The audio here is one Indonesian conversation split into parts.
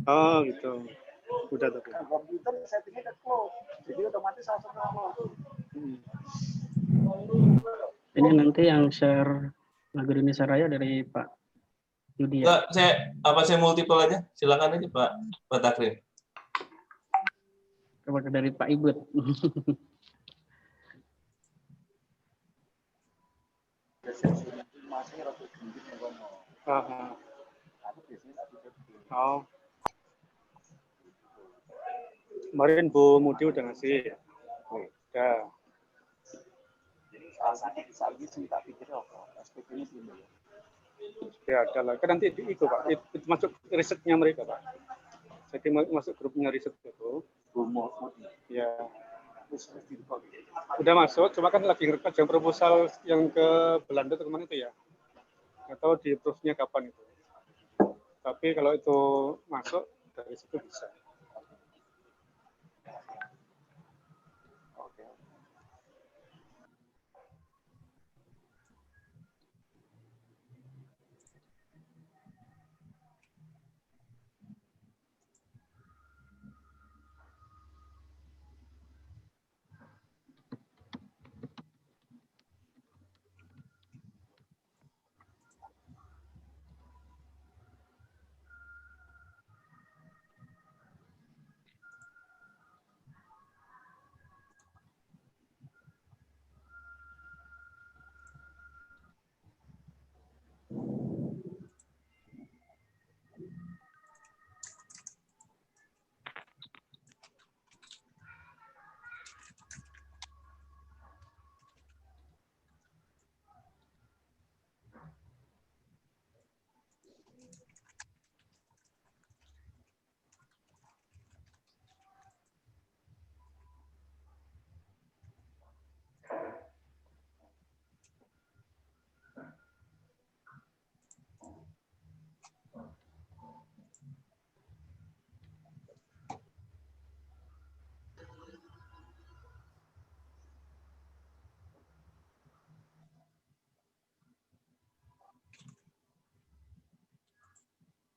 Oh gitu. Udah tapi. Komputer settingnya ke close, jadi otomatis langsung ngomong. Ini nanti yang share lagu Indonesia Raya dari Pak Yudi ya. Enggak, saya multiple aja. Silakan aja Pak Takrim. Kepada dari Pak Ibut. Oh. Kemarin Bu Mudi udah ngasih. Udah. Alasannya bisa gitu, tak pikir apa. SPP ini belum. Ya ada lah. Kan nanti itu Pak. Itu masuk risetnya mereka Pak. Jadi masuk grupnya riset itu. Ya. Udah masuk. Cuma kan lagi ngerjain proposal yang ke Belanda kemana itu ya. Nggak tahu di approve-nya kapan itu. Tapi kalau itu masuk dari situ bisa.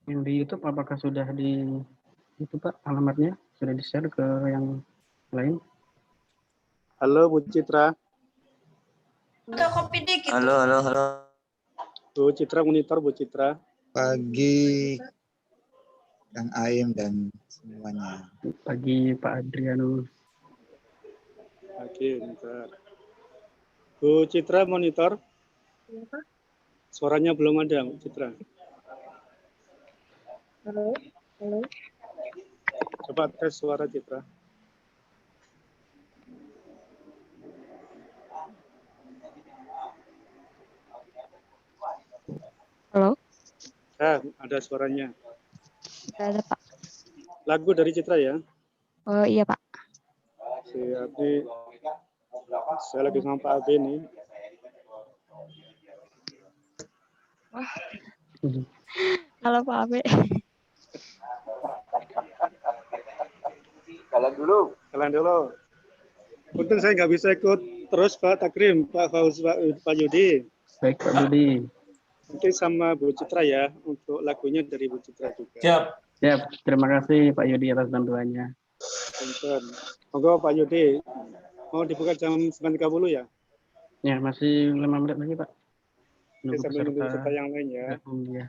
Yang di YouTube apakah sudah di itu Pak alamatnya sudah di-share ke yang lain? Halo Bu Citra. Halo. Bu Citra monitor Bu Citra. Pagi Kang Aim dan semuanya. Pagi Pak Adrianus. Oke, bentar. Bu Citra monitor. Suaranya belum ada Bu Citra. Halo. Coba tes suara Citra. Halo. Ada suaranya. Ada Pak. Lagu dari Citra ya. Oh iya Pak. Si Abi, saya lagi sama Pak Abi nih. Wah. Halo Pak Abe. Kalian dulu. Untung saya nggak bisa ikut terus Pak Takrim, Pak Fauz, Pak Yudi. Baik Pak Budi. Nanti sama Bu Citra ya, untuk lagunya dari Bu Citra juga. Siap. Terima kasih Pak Yudi atas bantuannya. Punten. Monggo Pak Yudi, mau dibuka jam 9.30 ya? Ya, masih 5 menit lagi Pak. Oke, sambil nunggu peserta yang lain ya. Ya.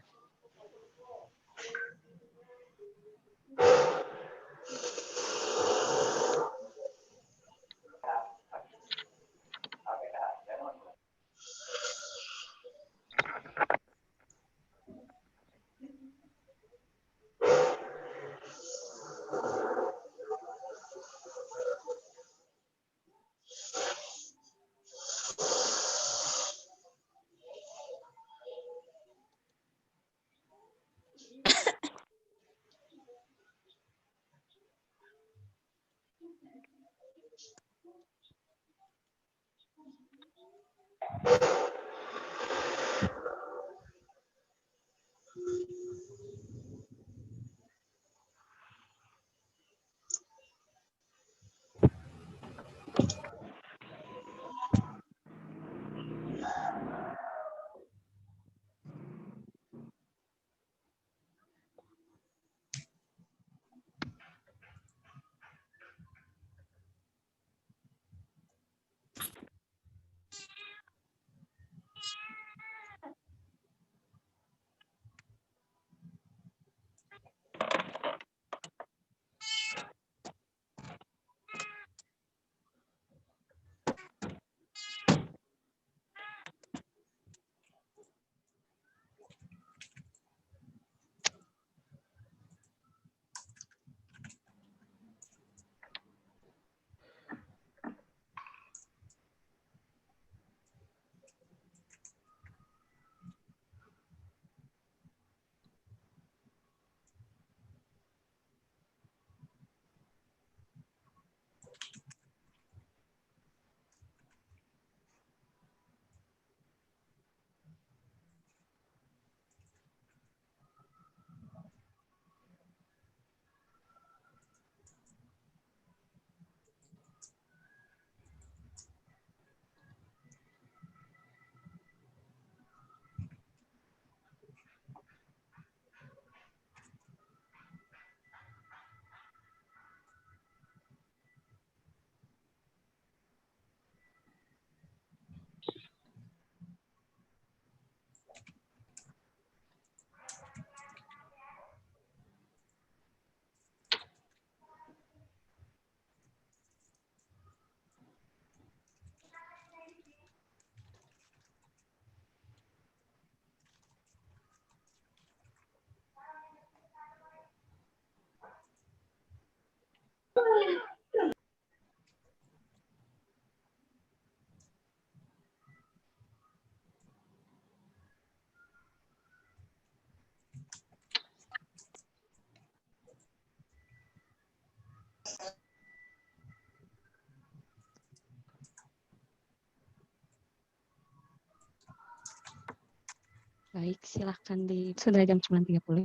Baik, silakan sudah jam 9.30.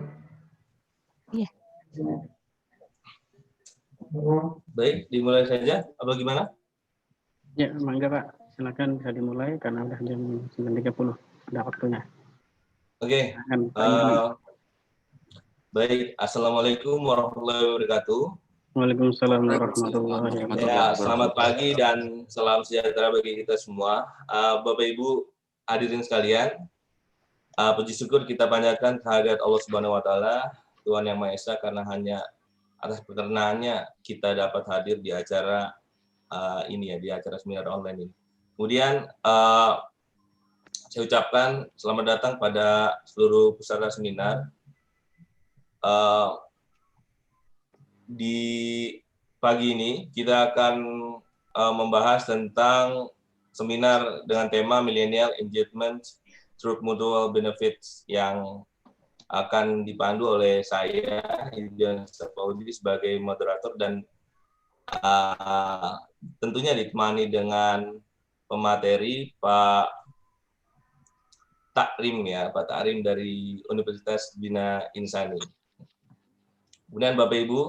Iya. Baik, dimulai saja. Apa gimana? Ya, mangga Pak. Silakan bisa dimulai karena udah jam 9.30. Ada waktunya. Oke. Silakan, Pak Imam. Baik, Assalamualaikum warahmatullahi wabarakatuh. Waalaikumsalam warahmatullahi wabarakatuh. Ya, selamat pagi dan salam sejahtera bagi kita semua. Bapak Ibu hadirin sekalian, puji syukur kita panjatkan kehadirat Allah Subhanahu wa taala, Tuhan Yang Maha Esa, karena hanya atas perkenanannya kita dapat hadir di acara ini ya, di acara seminar online ini. Kemudian saya ucapkan selamat datang pada seluruh peserta seminar. Di pagi ini kita akan membahas tentang seminar dengan tema Millennial Engagement Through Mutual Benefits yang akan dipandu oleh saya, Idrian Sapaudi, sebagai moderator dan tentunya ditemani dengan pemateri Pak Takrim ya, Pak Takrim dari Universitas Bina Insani. Kemudian Bapak Ibu,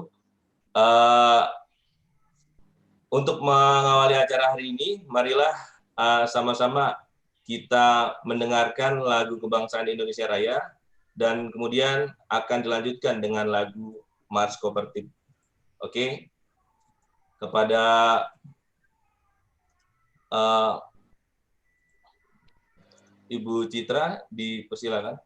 untuk mengawali acara hari ini, marilah sama-sama kita mendengarkan lagu kebangsaan Indonesia Raya dan kemudian akan dilanjutkan dengan lagu Mars Kooperatif. Oke, kepada Ibu Citra dipersilakan.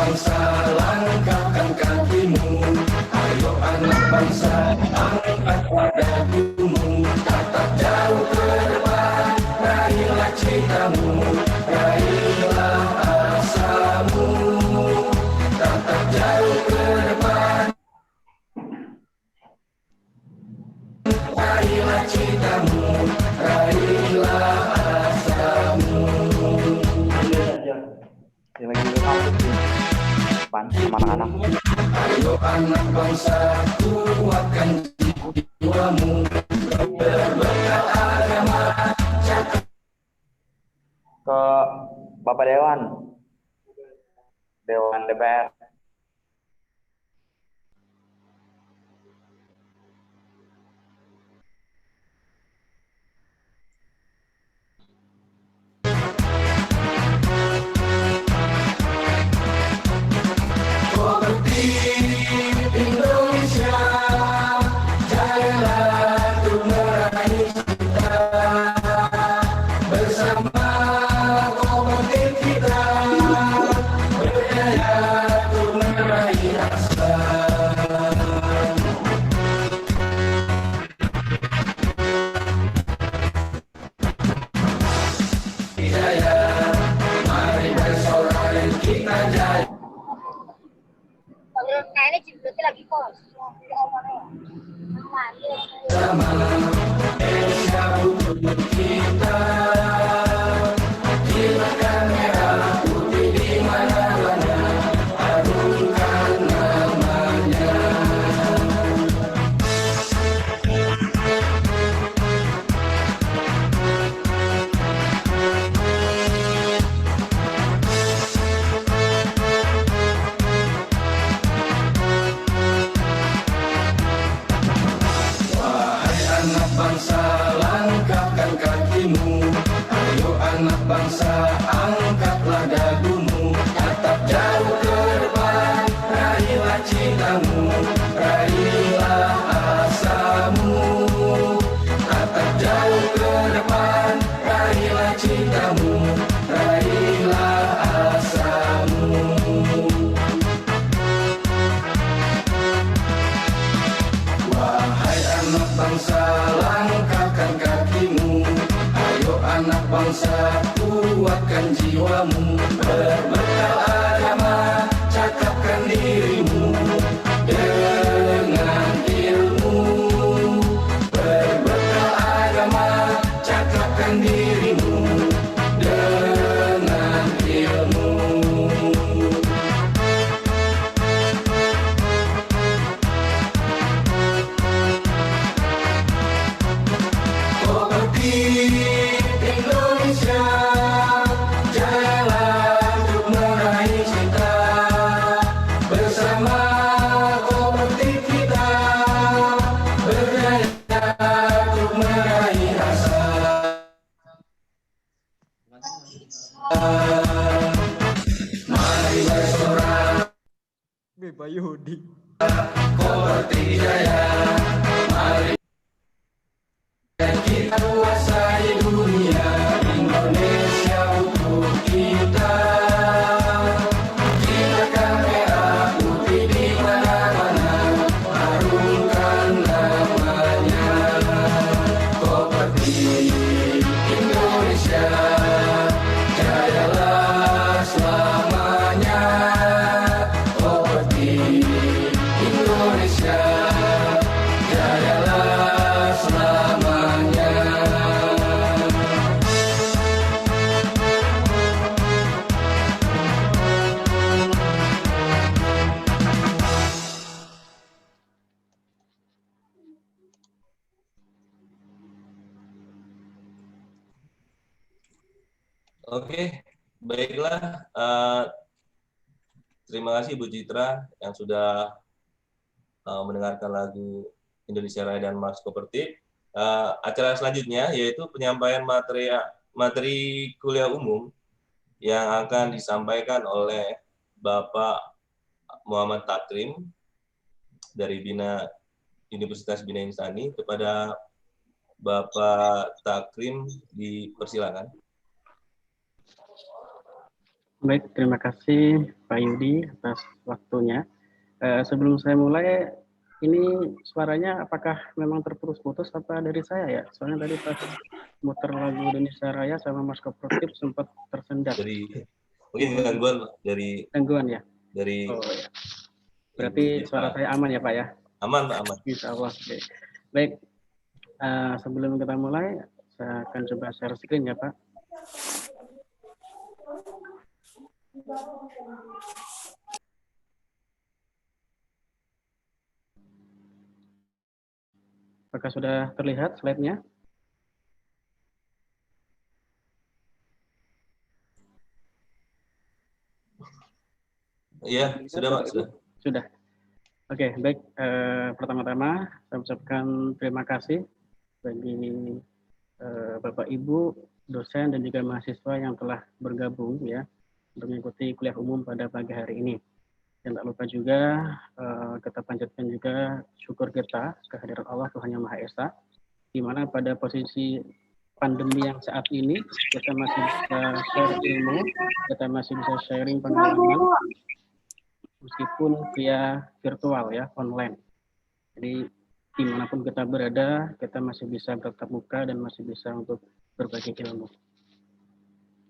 bangsa, langkahkan kakimu. Ayo anak bangsa, angkat wadahumu. Tatap jauh ke depan, raihlah citamu, raihlah asamu. Tatap jauh ke depan, raihlah citamu, raihlah asamu. Yang lagi depan sama anak-anak. Ayo anak bangsa, kuatkan jiwamu, berbekal agama. Ke Bapak Dewan DPR. kayaknya jilbabnya lagi pos. Sama Indonesia untuk kita. Kibarkan merah putih di mana-mana, harumkan namanya. Anak bangsa, langkahkan kakimu. Ayo anak bangsa, angkatlah dagumu. Tatap jauh ke depan, raihlah citamu, raihlah asamu. Tatap jauh ke depan, raihlah citamu, raihlah asamu. Wahai anak bangsa, langkahkan kakimu. Ayo anak bangsa, kuatkan jiwamu. Berbekal agama, cakapkan dirimu dengan ilmu. Berbekal agama, cakapkan dirimu dengan ilmu. Indonesia, jalan untuk meraih cinta. Bersama kooperatif kita, berdaya untuk meraih rasa. Mari bersorak, kooperatif jaya. Mari kita kuasai dunia. Indonesia untuk kita. Kibarkan merah putih di mana-mana, harumkan namanya. Kooperatif Indonesia, jayalah selamanya. Kooperatif Indonesia, jayalah selamanya. Oke, baiklah. Terima kasih Bu Citra yang sudah mendengarkan lagu Indonesia Raya dan Mars Kooperatif. Acara selanjutnya yaitu penyampaian materi kuliah umum yang akan disampaikan oleh Bapak Muhammad Takrim dari Universitas Bina Insani. Kepada Bapak Takrim, dipersilakan. Baik, terima kasih Pak Yudi atas waktunya. Sebelum saya mulai, ini suaranya apakah memang terputus-putus apa dari saya ya? Soalnya tadi pas muter lagu Indonesia Raya sama Mars Kooperatif sempat tersendat. Mungkin gangguan dari gangguan ya? Dari oh, ya. Berarti suara saya aman ya Pak ya? Aman Pak, aman. Insya Allah. Oke. Baik, sebelum kita mulai, saya akan coba share screen ya Pak. Apakah sudah terlihat slide-nya? Iya, sudah Pak, sudah. Sudah. Oke, baik. Pertama-tama saya ucapkan terima kasih bagi Bapak Ibu, dosen dan juga mahasiswa yang telah bergabung ya untuk mengikuti kuliah umum pada pagi hari ini. Dan tak lupa juga kita panjatkan juga syukur kita kehadirat Allah Tuhan Yang Maha Esa, di mana pada posisi pandemi yang saat ini kita masih bisa share ilmu, kita masih bisa sharing pengalaman meskipun via virtual ya, online. Jadi dimanapun kita berada, kita masih bisa bertatap muka dan masih bisa untuk berbagi ilmu.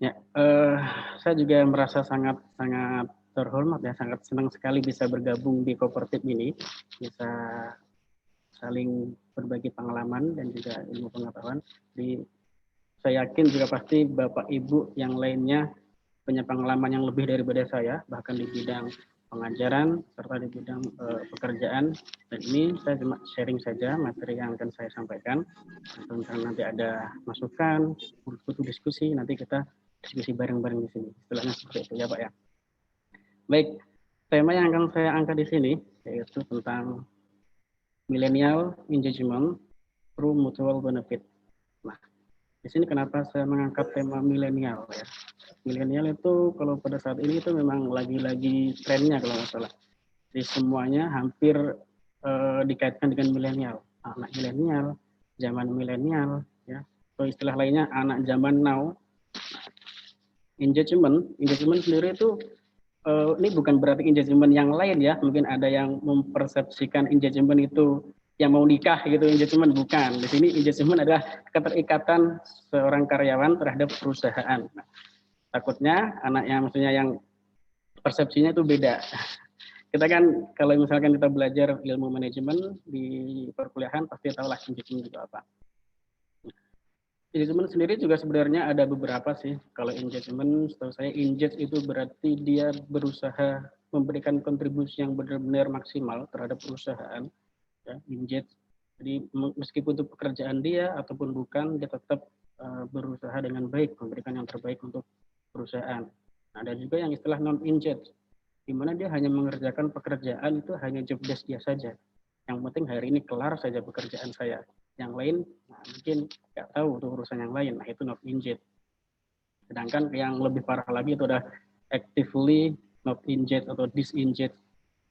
Ya, saya juga merasa sangat terhormat ya, sangat senang sekali bisa bergabung di kooperatif ini, bisa saling berbagi pengalaman dan juga ilmu pengetahuan. Jadi saya yakin juga pasti Bapak Ibu yang lainnya punya pengalaman yang lebih daripada saya, bahkan di bidang pengajaran serta di bidang pekerjaan. Dan ini saya cuma sharing saja materi yang akan saya sampaikan. Kalau misalnya nanti ada masukan, butuh diskusi, nanti kita diskusi bareng-bareng di sini. Istilahnya seperti itu ya Pak ya. Baik, tema yang akan saya angkat di sini yaitu tentang millennial engagement through mutual benefit. Nah, di sini kenapa saya mengangkat tema milenial ya? Milenial itu kalau pada saat ini itu memang lagi trennya kalau nggak salah. Jadi semuanya hampir dikaitkan dengan milenial. Anak milenial, zaman milenial, ya. Atau istilah lainnya anak zaman now. Engagement sendiri itu ini bukan berarti engagement yang lain ya. Mungkin ada yang mempersepsikan engagement itu yang mau nikah gitu, engagement bukan. Di sini engagement adalah keterikatan seorang karyawan terhadap perusahaan. Nah, takutnya anaknya maksudnya yang persepsinya itu beda. Kita kan kalau misalkan kita belajar ilmu manajemen di perkuliahan pasti tahu lah engagement itu apa. Engagement sendiri juga sebenarnya ada beberapa sih. Kalau engagement, setahu saya engage itu berarti dia berusaha memberikan kontribusi yang benar-benar maksimal terhadap perusahaan. Ya, engage. Jadi meskipun itu pekerjaan dia ataupun bukan, dia tetap berusaha dengan baik memberikan yang terbaik untuk perusahaan. Nah, ada juga yang istilah non-engage, di mana dia hanya mengerjakan pekerjaan itu hanya job desk dia saja. Yang penting hari ini kelar saja pekerjaan saya. Yang lain nah, mungkin nggak tahu tuh urusan yang lain. Nah, itu not engaged. Sedangkan yang lebih parah lagi itu ada actively not engaged atau disengaged,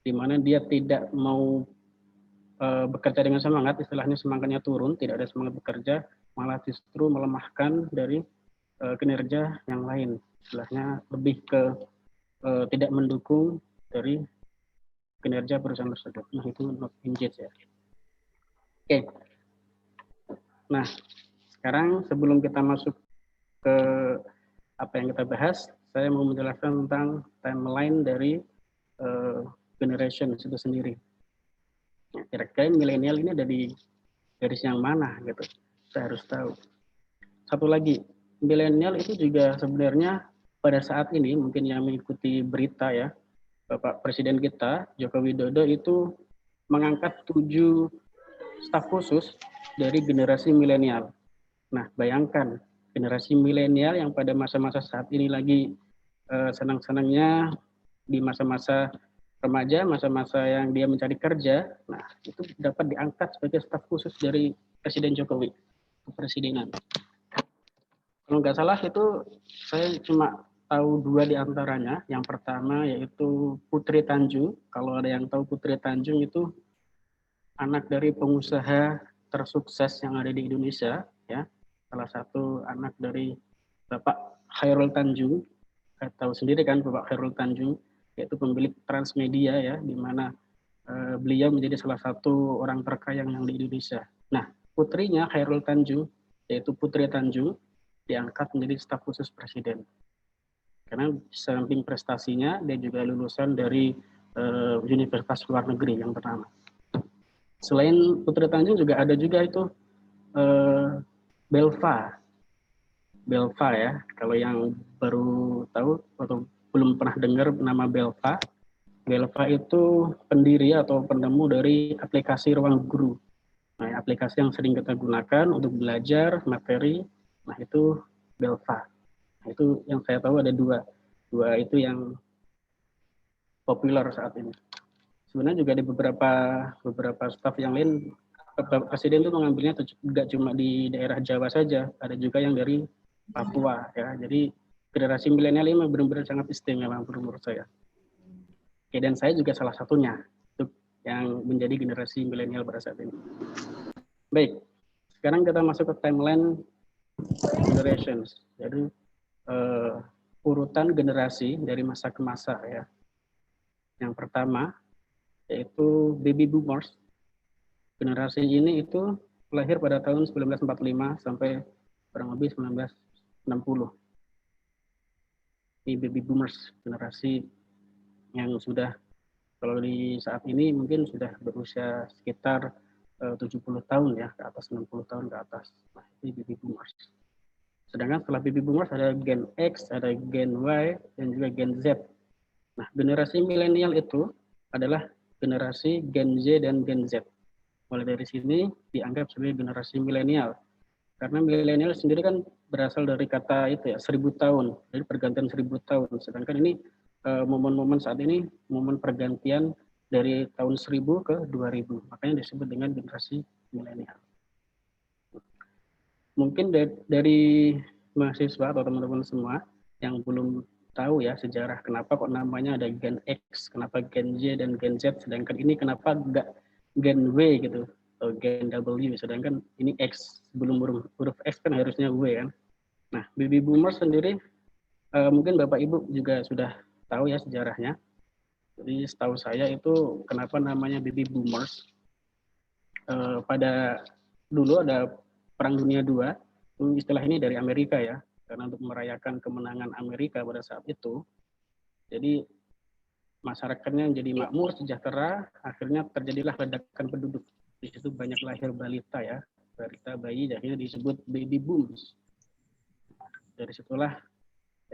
di mana dia tidak mau bekerja dengan semangat, istilahnya semangatnya turun, tidak ada semangat bekerja, malah justru melemahkan dari kinerja yang lain. Istilahnya lebih ke tidak mendukung dari kinerja perusahaan tersebut. Nah, itu not engaged ya. Oke. Nah, sekarang sebelum kita masuk ke apa yang kita bahas, saya mau menjelaskan tentang timeline dari generation itu sendiri. Kira-kira milenial ini ada di garis yang mana gitu. Saya harus tahu. Satu lagi, milenial itu juga sebenarnya pada saat ini mungkin yang mengikuti berita ya, Bapak Presiden kita Joko Widodo itu mengangkat 7 staf khusus dari generasi milenial. Nah, bayangkan generasi milenial yang pada masa-masa saat ini lagi senang-senangnya di masa-masa remaja, masa-masa yang dia mencari kerja, nah itu dapat diangkat sebagai staf khusus dari Presiden Jokowi, kepresidenan. Kalau nggak salah itu saya cuma tahu 2 di antaranya. Yang pertama yaitu Putri Tanjung. Kalau ada yang tahu Putri Tanjung itu anak dari pengusaha tersukses yang ada di Indonesia, ya. Salah satu anak dari Bapak Khairul Tanjung. Saya tahu sendiri kan Bapak Khairul Tanjung, yaitu pemilik Transmedia ya, di mana beliau menjadi salah satu orang terkaya yang di Indonesia. Nah, putrinya Khairul Tanjung, yaitu Putri Tanjung, diangkat menjadi staf khusus presiden. Karena samping prestasinya, dia juga lulusan dari universitas luar negeri yang pertama. Selain Putri Tanjung juga ada juga itu Belva ya. Kalau yang baru tahu atau belum pernah dengar nama Belva itu pendiri atau penemu dari aplikasi Ruang Guru. Nah, aplikasi yang sering kita gunakan untuk belajar materi, nah itu Belva. Nah, itu yang saya tahu ada dua itu yang populer saat ini. Sebenarnya juga ada beberapa staf yang lain. Presiden itu mengambilnya tidak cuma di daerah Jawa saja, ada juga yang dari Papua ya. Jadi generasi milenial ini benar-benar sangat istimewa menurut saya. Oke, dan saya juga salah satunya untuk yang menjadi generasi milenial pada saat ini. Baik, sekarang kita masuk ke timeline generations. Jadi urutan generasi dari masa ke masa ya. Yang pertama yaitu baby boomers. Generasi ini itu lahir pada tahun 1945 sampai kurang lebih 1960. Ini baby boomers, generasi yang sudah, kalau di saat ini mungkin sudah berusia sekitar 70 tahun ya, ke atas 60 tahun ke atas. Nah, ini baby boomers. Sedangkan setelah baby boomers ada gen X, ada gen Y, dan juga gen Z. Nah, generasi milenial itu adalah generasi gen Z dan gen Z. Mulai dari sini dianggap sebagai generasi milenial. Karena milenial sendiri kan berasal dari kata itu ya, 1000 tahun, jadi pergantian 1000 tahun. Sedangkan ini momen-momen saat ini, momen pergantian dari tahun 1000 ke 2000. Makanya disebut dengan generasi milenial. Mungkin dari mahasiswa atau teman-teman semua yang belum tahu ya sejarah kenapa kok namanya ada gen X, kenapa gen Y dan gen Z, sedangkan ini kenapa enggak gen W gitu, atau gen W, sedangkan ini X, sebelum huruf X kan harusnya W kan. Nah, baby boomers sendiri mungkin Bapak Ibu juga sudah tahu ya sejarahnya. Jadi setahu saya itu kenapa namanya baby boomers, pada dulu ada Perang Dunia II, istilah ini dari Amerika ya, karena untuk merayakan kemenangan Amerika pada saat itu, jadi masyarakatnya menjadi makmur, sejahtera, akhirnya terjadilah ledakan penduduk. Di situ banyak lahir balita ya, balita bayi, akhirnya disebut baby booms. Dari situlah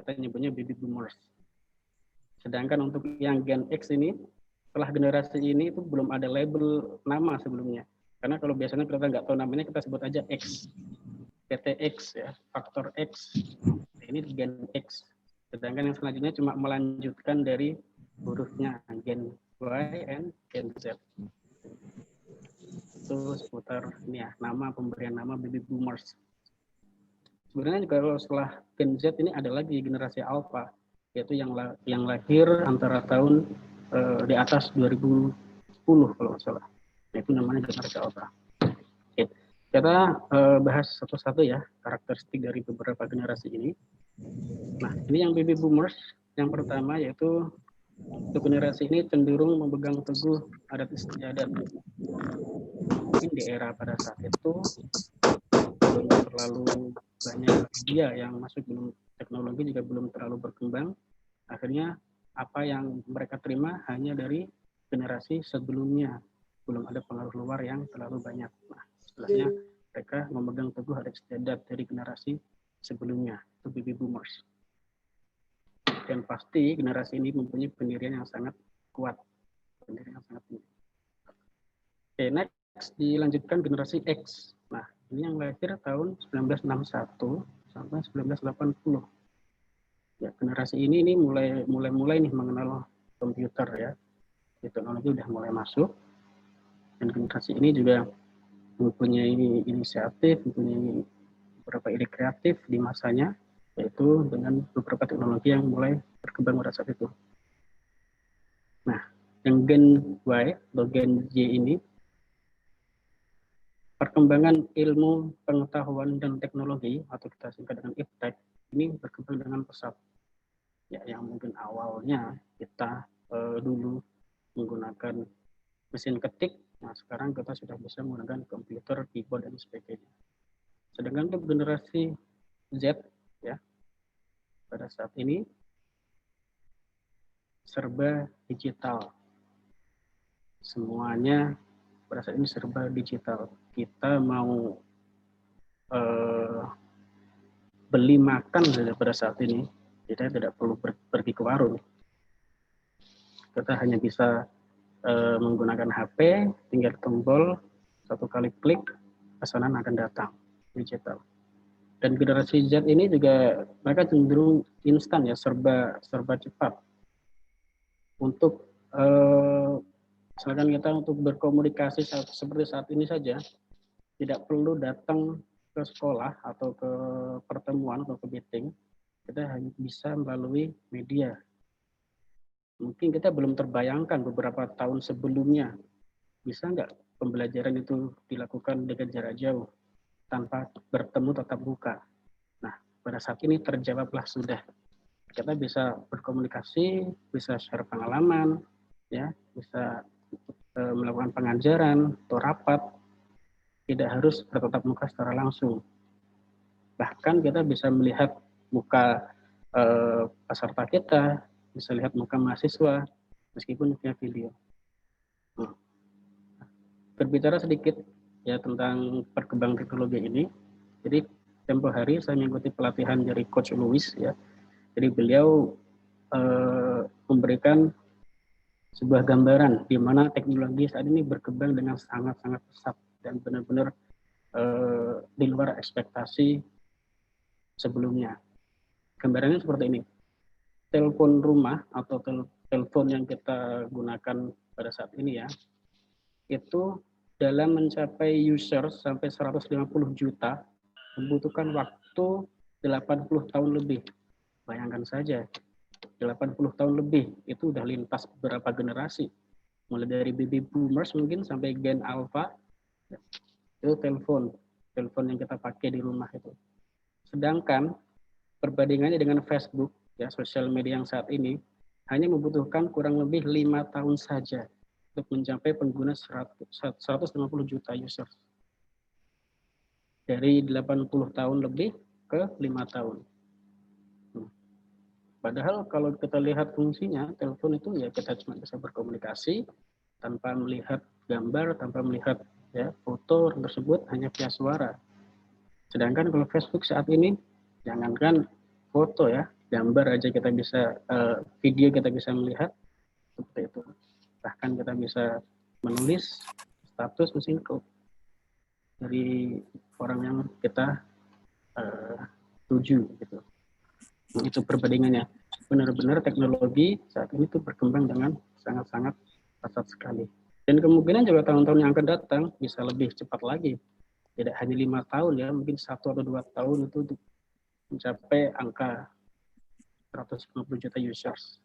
kita nyebutnya baby boomers. Sedangkan untuk yang gen X ini, setelah generasi ini itu belum ada label nama sebelumnya. Karena kalau biasanya kita nggak tahu namanya, kita sebut aja X. PTX ya, faktor X. Ini gen X. Sedangkan yang selanjutnya cuma melanjutkan dari hurufnya, gen Y and gen Z. Itu seputar ini ya, nama, pemberian nama baby boomers. Sebenarnya kalau setelah gen Z ini ada lagi generasi alpha, yaitu yang lahir antara tahun di atas 2010 kalau nggak salah. Itu namanya generasi alpha. Oke. Kita bahas satu-satu ya karakteristik dari beberapa generasi ini. Nah, ini yang baby boomers. Yang pertama yaitu untuk generasi ini cenderung memegang teguh adat istiadat. Mungkin di era pada saat itu belum terlalu banyak media yang masuk, belum, teknologi juga belum terlalu berkembang. Akhirnya apa yang mereka terima hanya dari generasi sebelumnya, belum ada pengaruh luar yang terlalu banyak. Nah, setelahnya mereka memegang teguh adat istiadat dari generasi sebelumnya, itu baby boomers. Dan pasti generasi ini mempunyai pendirian yang sangat kuat, pendirian yang sangat tinggi. Oke, next dilanjutkan generasi X. Nah, ini yang lahir tahun 1961 sampai 1980. Ya, generasi ini mulai nih mengenal komputer ya. Teknologi udah mulai masuk. Dan generasi ini juga mempunyai inisiatif, mempunyai beberapa ide kreatif di masanya, yaitu dengan beberapa teknologi yang mulai berkembang pada saat itu. Nah, yang gen Y atau gen Y ini, perkembangan ilmu, pengetahuan, dan teknologi, atau kita singkat dengan iptek, ini berkembang dengan pesat. Ya, yang mungkin awalnya kita dulu menggunakan mesin ketik, nah sekarang kita sudah bisa menggunakan komputer, keyboard, dan sebagainya. Sedangkan untuk generasi Z, ya, pada saat ini serba digital. Semuanya pada saat ini serba digital. Kita mau beli makan pada saat ini, kita tidak perlu pergi ke warung. Kita hanya bisa menggunakan HP, tinggal tombol, satu kali klik, pesanan akan datang, digital. Dan generasi Z ini juga mereka cenderung instan ya, serba cepat. Untuk misalkan kita untuk berkomunikasi seperti saat ini saja, tidak perlu datang ke sekolah atau ke pertemuan atau ke meeting, kita hanya bisa melalui media. Mungkin kita belum terbayangkan beberapa tahun sebelumnya, bisa nggak pembelajaran itu dilakukan dengan jarak jauh, tanpa bertemu tatap muka. Nah, pada saat ini terjawablah sudah. Kita bisa berkomunikasi, bisa share pengalaman, ya, bisa melakukan pengajaran atau rapat, tidak harus bertatap muka secara langsung. Bahkan kita bisa melihat muka peserta kita, bisa lihat muka mahasiswa, meskipun via video. Berbicara sedikit ya tentang perkembangan teknologi ini. Jadi tempo hari saya mengikuti pelatihan dari Coach Louis ya. Jadi beliau memberikan sebuah gambaran di mana teknologi saat ini berkembang dengan sangat-sangat pesat dan benar-benar di luar ekspektasi sebelumnya. Gambarannya seperti ini. Telepon rumah atau telepon yang kita gunakan pada saat ini ya, itu dalam mencapai user sampai 150 juta membutuhkan waktu 80 tahun lebih. Bayangkan saja, 80 tahun lebih itu udah lintas beberapa generasi. Mulai dari baby boomers mungkin sampai gen alpha, itu telepon yang kita pakai di rumah itu. Sedangkan perbandingannya dengan Facebook, ya sosial media yang saat ini, hanya membutuhkan kurang lebih 5 tahun saja untuk mencapai pengguna 150 juta user. Dari 80 tahun lebih ke 5 tahun. Padahal kalau kita lihat fungsinya, telepon itu ya kita cuma bisa berkomunikasi tanpa melihat gambar, tanpa melihat ya foto tersebut, hanya via suara. Sedangkan kalau Facebook saat ini, jangankan foto ya, gambar aja kita bisa, video kita bisa melihat, seperti itu. Bahkan kita bisa menulis status mesin code dari orang yang kita tuju gitu. Itu perbandingannya. Benar-benar teknologi saat ini tuh berkembang dengan sangat-sangat pesat sekali. Dan kemungkinan juga tahun-tahun yang akan datang bisa lebih cepat lagi. Tidak hanya 5 tahun ya, mungkin 1 atau 2 tahun itu untuk mencapai angka 150 juta users.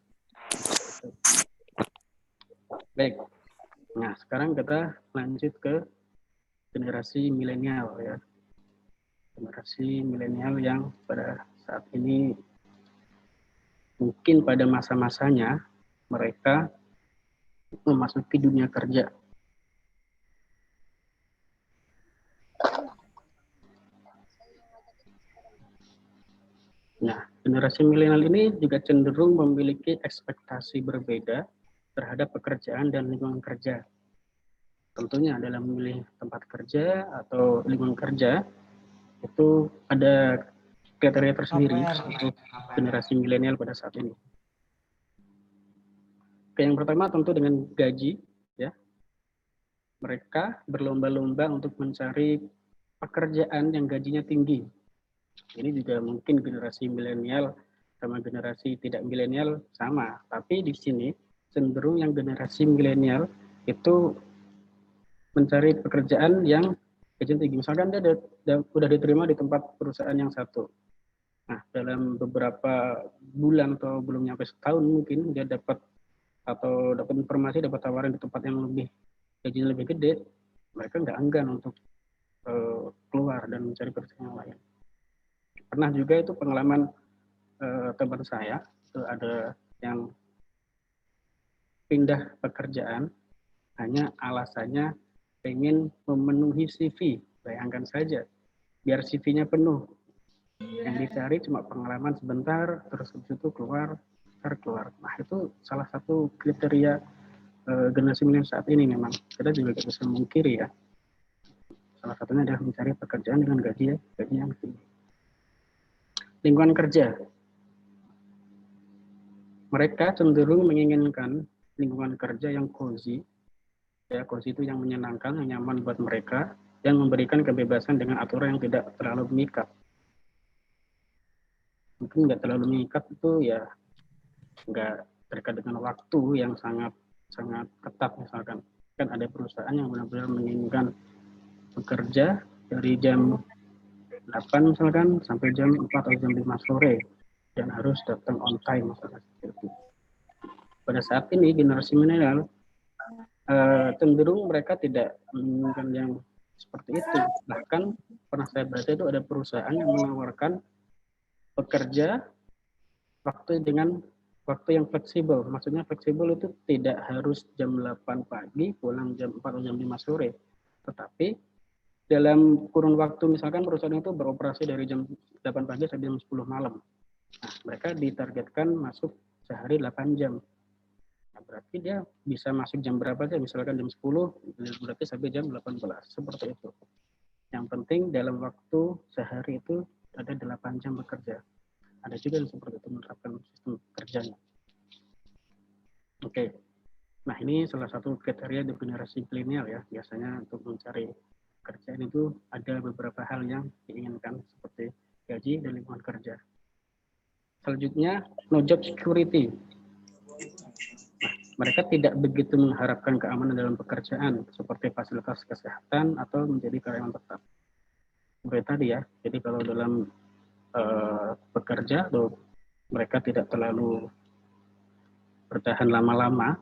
Baik. Nah, sekarang kita lanjut ke generasi milenial ya. Generasi milenial yang pada saat ini mungkin pada masa-masanya mereka memasuki dunia kerja. Nah, generasi milenial ini juga cenderung memiliki ekspektasi berbeda terhadap pekerjaan dan lingkungan kerja. Tentunya dalam memilih tempat kerja atau lingkungan kerja, itu ada kriteria tersendiri untuk generasi milenial pada saat ini. Oke, yang pertama tentu dengan gaji, ya. Mereka berlomba-lomba untuk mencari pekerjaan yang gajinya tinggi. Ini juga mungkin generasi milenial sama generasi tidak milenial sama, tapi di sini cenderung yang generasi milenial itu mencari pekerjaan yang gajinya tinggi. Misalkan dia udah diterima di tempat perusahaan yang satu. Nah, dalam beberapa bulan atau belum nyampe setahun mungkin dia dapat informasi, dapat tawaran di tempat yang lebih gajinya lebih gede, mereka nggak enggan untuk keluar dan mencari pekerjaan yang lain. Pernah juga itu pengalaman teman saya, itu ada yang pindah pekerjaan hanya alasannya pengen memenuhi CV. Bayangkan saja, biar CV-nya penuh. Yang dicari cuma pengalaman sebentar, terus habis itu keluar. Nah, itu salah satu kriteria generasi milenial saat ini memang. Kita juga tidak bisa memungkiri ya. Salah satunya adalah mencari pekerjaan dengan gaji yang tinggi. Lingkungan kerja. Mereka cenderung menginginkan lingkungan kerja yang cozy. Ya, cozy itu yang menyenangkan, yang nyaman buat mereka, yang memberikan kebebasan dengan aturan yang tidak terlalu mengikat. Mungkin nggak terlalu mengikat itu ya nggak terkait dengan waktu yang sangat ketat. Misalkan kan ada perusahaan yang benar-benar menginginkan bekerja dari jam 8 misalkan sampai jam 4 atau jam 5 sore dan harus datang on time misalkan seperti itu. Pada saat ini generasi milenial cenderung mereka tidak menginginkan yang seperti itu. Bahkan pernah saya baca itu ada perusahaan yang menawarkan bekerja dengan waktu yang fleksibel. Maksudnya fleksibel itu tidak harus jam 8 pagi, pulang jam 4 atau jam 5 sore. Tetapi dalam kurun waktu, misalkan perusahaan itu beroperasi dari jam 8 pagi sampai jam 10 malam. Nah, mereka ditargetkan masuk sehari 8 jam. Nah, berarti dia bisa masuk jam berapa aja, misalkan jam 10, berarti sampai jam 18, seperti itu. Yang penting dalam waktu sehari itu ada 8 jam bekerja. Ada juga yang seperti itu menerapkan sistem kerjanya. Oke, nah ini salah satu kriteria di generasi milenial ya. Biasanya untuk mencari kerjaan itu ada beberapa hal yang diinginkan seperti gaji dan lingkungan kerja. Selanjutnya, no job security. Nah, mereka tidak begitu mengharapkan keamanan dalam pekerjaan seperti fasilitas kesehatan atau menjadi karyawan tetap. Seperti tadi ya, jadi kalau dalam bekerja, mereka tidak terlalu bertahan lama-lama,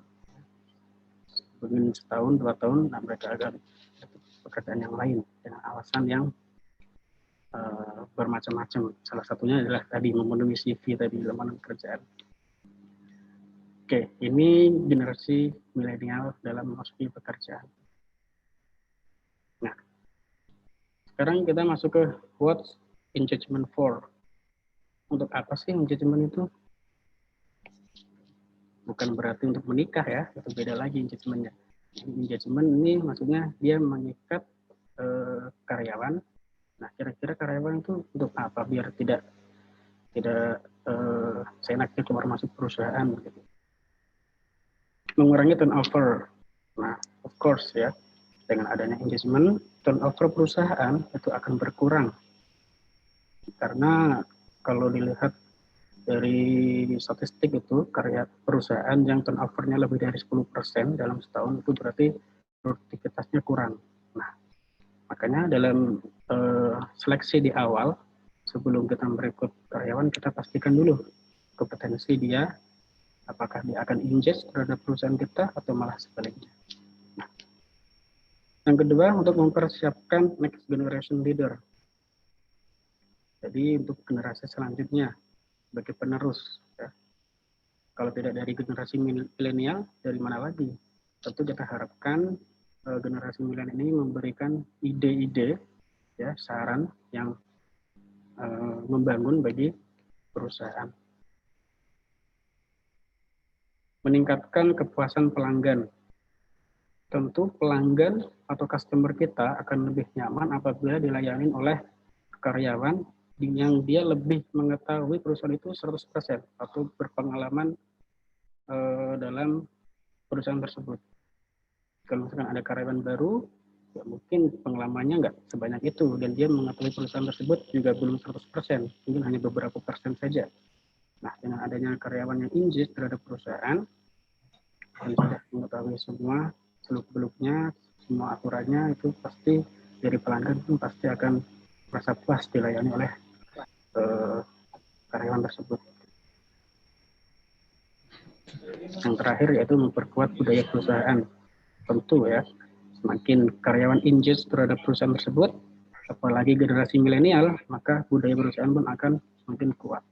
mungkin setahun, 2 tahun, nah mereka akan pekerjaan yang lain dengan alasan yang bermacam-macam. Salah satunya adalah tadi memenuhi CV tadi lamaran pekerjaan. Oke, ini generasi milenial dalam memasuki pekerjaan. Nah, sekarang kita masuk ke what's engagement for. Untuk apa sih engagement itu? Bukan berarti untuk menikah ya, itu beda lagi engagementnya. Engagement ini maksudnya dia mengikat karyawan. Nah, kira-kira karyawan itu untuk apa? Biar tidak seenaknya keluar masuk perusahaan gitu. Mengurangi turnover. Nah, of course ya, dengan adanya engagement, turnover perusahaan itu akan berkurang. Karena kalau dilihat dari statistik itu, karya perusahaan yang turnovernya lebih dari 10% dalam setahun itu berarti produktivitasnya kurang. Nah, makanya dalam seleksi di awal, sebelum kita merekrut karyawan, kita pastikan dulu kompetensi dia, apakah dia akan engage terhadap perusahaan kita atau malah sebaliknya. Nah, yang kedua, untuk mempersiapkan next generation leader. Jadi untuk generasi selanjutnya, sebagai penerus. Ya. Kalau tidak dari generasi milenial, dari mana lagi? Tentu kita harapkan generasi milenial ini memberikan ide-ide, ya, saran yang membangun bagi perusahaan. Meningkatkan kepuasan pelanggan. Tentu pelanggan atau customer kita akan lebih nyaman apabila dilayani oleh karyawan yang dia lebih mengetahui perusahaan itu 100% atau berpengalaman dalam perusahaan tersebut. Kalau misalkan ada karyawan baru, ya mungkin pengalamannya nggak sebanyak itu, dan dia mengetahui perusahaan tersebut juga belum 100%, mungkin hanya beberapa persen saja. Nah, dengan adanya karyawan yang engage terhadap perusahaan, dan sudah mengetahui semua seluk-beluknya, semua aturannya, itu pasti dari pelanggan pun pasti akan merasa puas dilayani oleh karyawan tersebut. Yang terakhir yaitu memperkuat budaya perusahaan. Tentu ya, semakin karyawan engage terhadap perusahaan tersebut, apalagi generasi milenial, maka budaya perusahaan pun akan semakin kuat.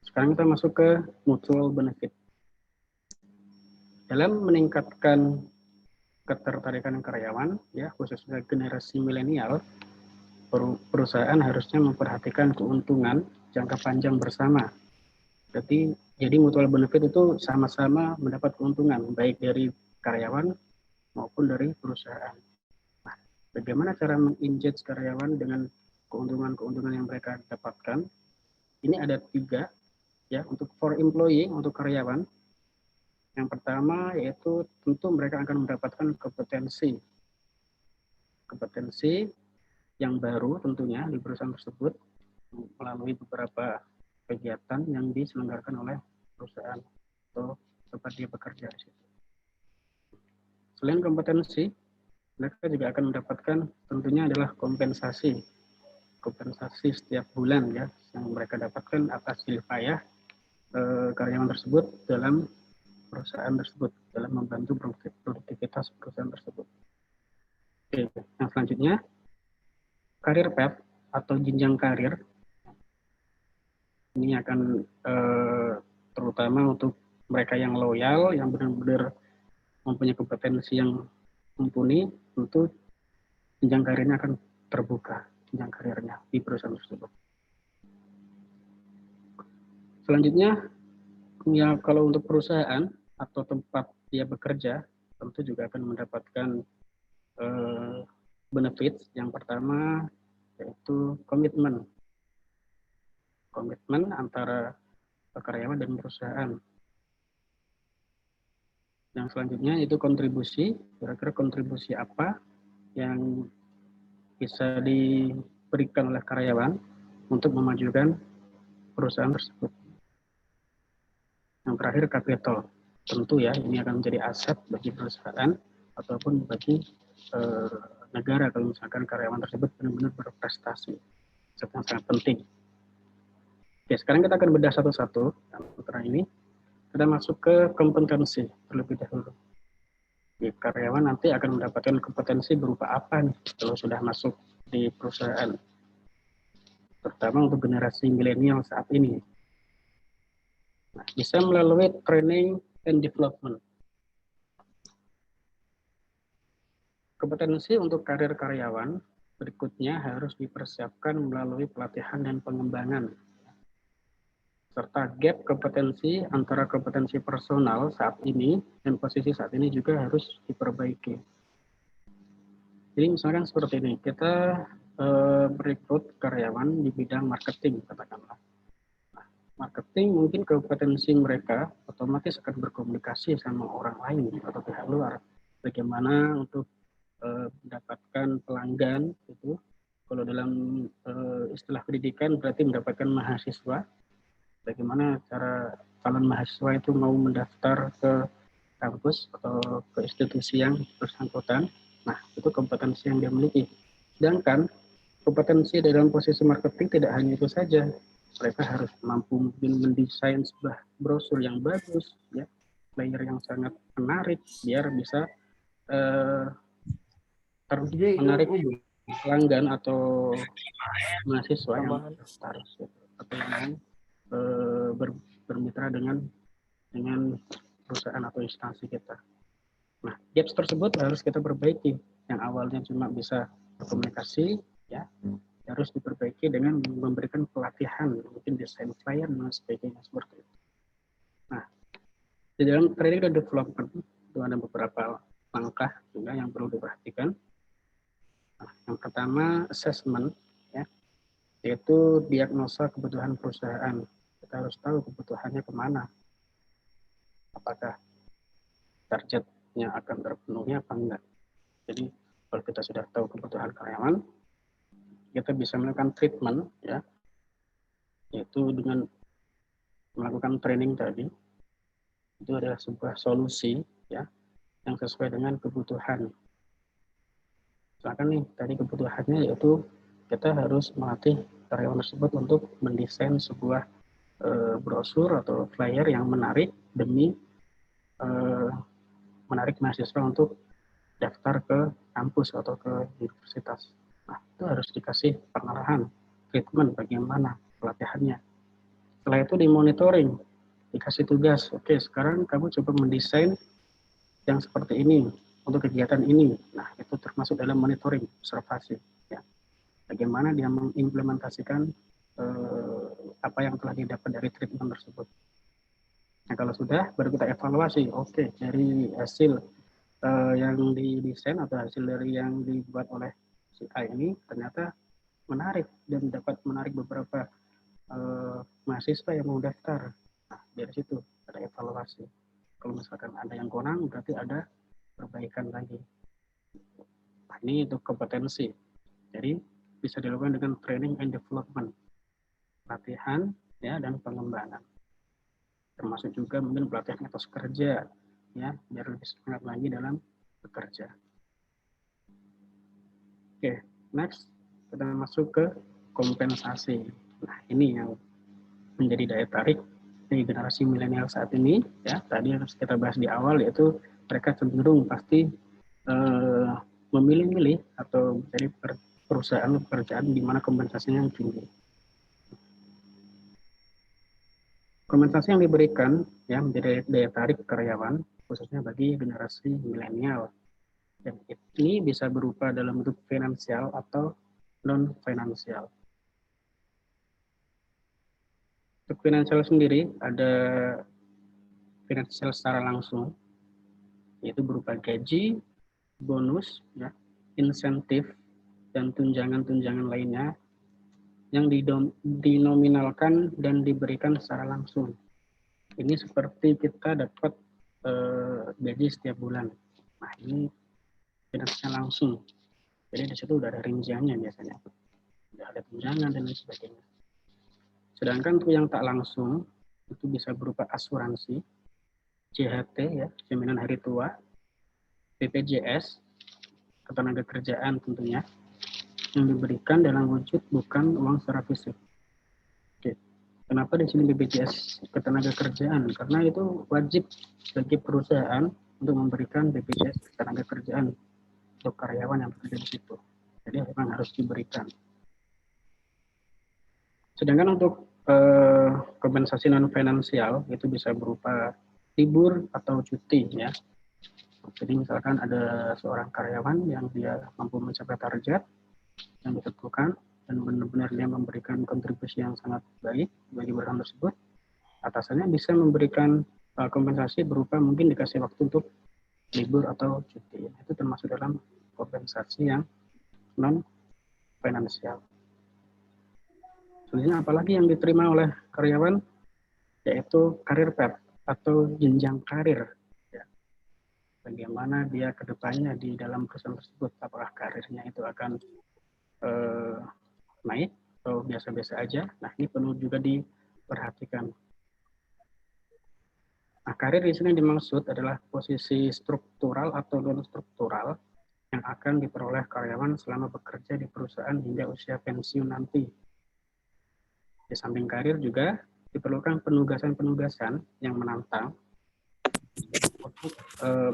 Sekarang kita masuk ke mutual benefit. Dalam meningkatkan ketertarikan karyawan, ya khususnya generasi milenial, perusahaan harusnya memperhatikan keuntungan jangka panjang bersama. Jadi mutual benefit itu sama-sama mendapat keuntungan, baik dari karyawan maupun dari perusahaan. Nah, bagaimana cara meng-engage karyawan dengan keuntungan-keuntungan yang mereka dapatkan? Ini ada 3, ya, untuk for employee, untuk karyawan. Yang pertama yaitu tentu mereka akan mendapatkan kompetensi yang baru tentunya di perusahaan tersebut melalui beberapa kegiatan yang diselenggarakan oleh perusahaan atau tempat dia bekerja di situ. Selain kompetensi, mereka juga akan mendapatkan tentunya adalah kompensasi setiap bulan ya yang mereka dapatkan atas jerih payah karyawan tersebut dalam perusahaan tersebut, dalam membantu produktivitas perusahaan tersebut. Oke, yang selanjutnya karir path atau jenjang karir. Ini akan terutama untuk mereka yang loyal, yang benar-benar mempunyai kompetensi yang mumpuni, tentu jenjang karirnya akan terbuka, jenjang karirnya di perusahaan tersebut. Selanjutnya, ya kalau untuk perusahaan atau tempat dia bekerja, tentu juga akan mendapatkan benefit. Yang pertama yaitu komitmen antara karyawan dan perusahaan. Yang selanjutnya itu kontribusi. Kira-kira kontribusi apa yang bisa diberikan oleh karyawan untuk memajukan perusahaan tersebut. Yang terakhir capital. Tentu ya, ini akan menjadi aset bagi perusahaan ataupun bagi negara kalau misalkan karyawan tersebut benar-benar berprestasi. Aset yang sangat penting. Oke, sekarang kita akan bedah satu-satu. Setelah ini kita masuk ke kompetensi terlebih dahulu. Di karyawan nanti akan mendapatkan kompetensi berupa apa nih kalau sudah masuk di perusahaan, terutama untuk generasi milenial saat ini. Nah, bisa melalui training and development. Kompetensi untuk karir karyawan berikutnya harus dipersiapkan melalui pelatihan dan pengembangan, serta gap kompetensi antara kompetensi personal saat ini dan posisi saat ini juga harus diperbaiki. Jadi misalkan seperti ini, kita merekrut karyawan di bidang marketing, katakanlah. Nah, marketing mungkin kompetensi mereka otomatis akan berkomunikasi sama orang lain atau pihak luar. Bagaimana untuk mendapatkan pelanggan itu, kalau dalam istilah pendidikan berarti mendapatkan mahasiswa. Bagaimana cara calon mahasiswa itu mau mendaftar ke kampus atau ke institusi yang bersangkutan. Nah, itu kompetensi yang dia miliki. Sedangkan kompetensi dalam posisi marketing tidak hanya itu saja. Mereka harus mampu mendesain sebuah brosur yang bagus, ya, flyer yang sangat menarik, biar bisa menarik pelanggan atau mahasiswa yang mendaftar atau yang bermitra dengan perusahaan atau instansi kita. Nah, gaps tersebut harus kita perbaiki. Yang awalnya cuma bisa berkomunikasi, ya, harus diperbaiki dengan memberikan pelatihan, mungkin desain flyer dan sebagainya seperti itu. Nah, di dalam training dan development itu ada beberapa langkah juga yang perlu diperhatikan. Nah, yang pertama assessment, ya, yaitu diagnosa kebutuhan perusahaan. Kita harus tahu kebutuhannya kemana. Apakah targetnya akan terpenuhi apa enggak. Jadi kalau kita sudah tahu kebutuhan karyawan, kita bisa melakukan treatment, ya, yaitu dengan melakukan training tadi. Itu adalah sebuah solusi, ya, yang sesuai dengan kebutuhan. Misalkan nih, tadi kebutuhannya yaitu kita harus melatih karyawan tersebut untuk mendesain sebuah brosur atau flyer yang menarik demi menarik mahasiswa untuk daftar ke kampus atau ke universitas. Nah, itu harus dikasih pengarahan, treatment bagaimana pelatihannya. Setelah itu dimonitoring, dikasih tugas. Oke, sekarang kamu coba mendesain yang seperti ini untuk kegiatan ini. Nah, itu termasuk dalam monitoring, observasi. Ya. Bagaimana dia mengimplementasikan apa yang telah didapat dari treatment tersebut. Nah, kalau sudah, baru kita evaluasi. Oke, dari hasil yang didesain atau hasil dari yang dibuat oleh si A ini ternyata menarik dan dapat menarik beberapa mahasiswa yang mau daftar. Nah, dari situ ada evaluasi. Kalau misalkan ada yang kurang, berarti ada perbaikan lagi. Nah, ini untuk kompetensi. Jadi bisa dilakukan dengan training and development, latihan, ya, dan pengembangan. Termasuk juga mungkin pelatihan etos kerja, ya, biar lebih semangat lagi dalam bekerja. Oke, next kita masuk ke kompensasi. Nah, ini yang menjadi daya tarik dari generasi milenial saat ini, ya. Tadi harus kita bahas di awal, yaitu mereka cenderung pasti memilih-milih atau dari pekerjaan di mana kompensasinya yang tinggi. Kompensasi yang diberikan, ya, menjadi daya tarik karyawan, khususnya bagi generasi milenial. Dan ini bisa berupa dalam bentuk finansial atau non-finansial. Untuk finansial sendiri ada finansial secara langsung, yaitu berupa gaji, bonus, ya, insentif, dan tunjangan-tunjangan lainnya yang dinominalkan dan diberikan secara langsung. Ini seperti kita dapat gaji setiap bulan. Nah, ini finansial langsung. Jadi di situ udah ada rinciannya biasanya. Udah ada tunjangan dan lain sebagainya. Sedangkan untuk yang tak langsung, itu bisa berupa asuransi, JHT, ya, jaminan hari tua, BPJS, ketenaga kerjaan tentunya, yang diberikan dalam wujud bukan uang secara fisik. Oke. Kenapa di sini BPJS ketenaga kerjaan? Karena itu wajib bagi perusahaan untuk memberikan BPJS ketenaga kerjaan untuk karyawan yang bekerja di situ. Jadi memang harus diberikan. Sedangkan untuk kompensasi non finansial itu bisa berupa libur atau cuti, ya. Jadi misalkan ada seorang karyawan yang dia mampu mencapai target yang ditentukan dan benar-benar dia memberikan kontribusi yang sangat baik bagi perusahaan tersebut, atasannya bisa memberikan kompensasi berupa mungkin dikasih waktu untuk libur atau cuti. Itu termasuk dalam kompensasi yang non finansial. Selanjutnya apalagi yang diterima oleh karyawan, yaitu karir path atau jenjang karir. Ya. Bagaimana dia ke depannya di dalam perusahaan tersebut, apakah karirnya itu akan naik atau biasa-biasa aja. Nah, ini perlu juga diperhatikan. Nah, karir di sini dimaksud adalah posisi struktural atau non struktural yang akan diperoleh karyawan selama bekerja di perusahaan hingga usia pensiun nanti. Di samping karir juga diperlukan penugasan-penugasan yang menantang untuk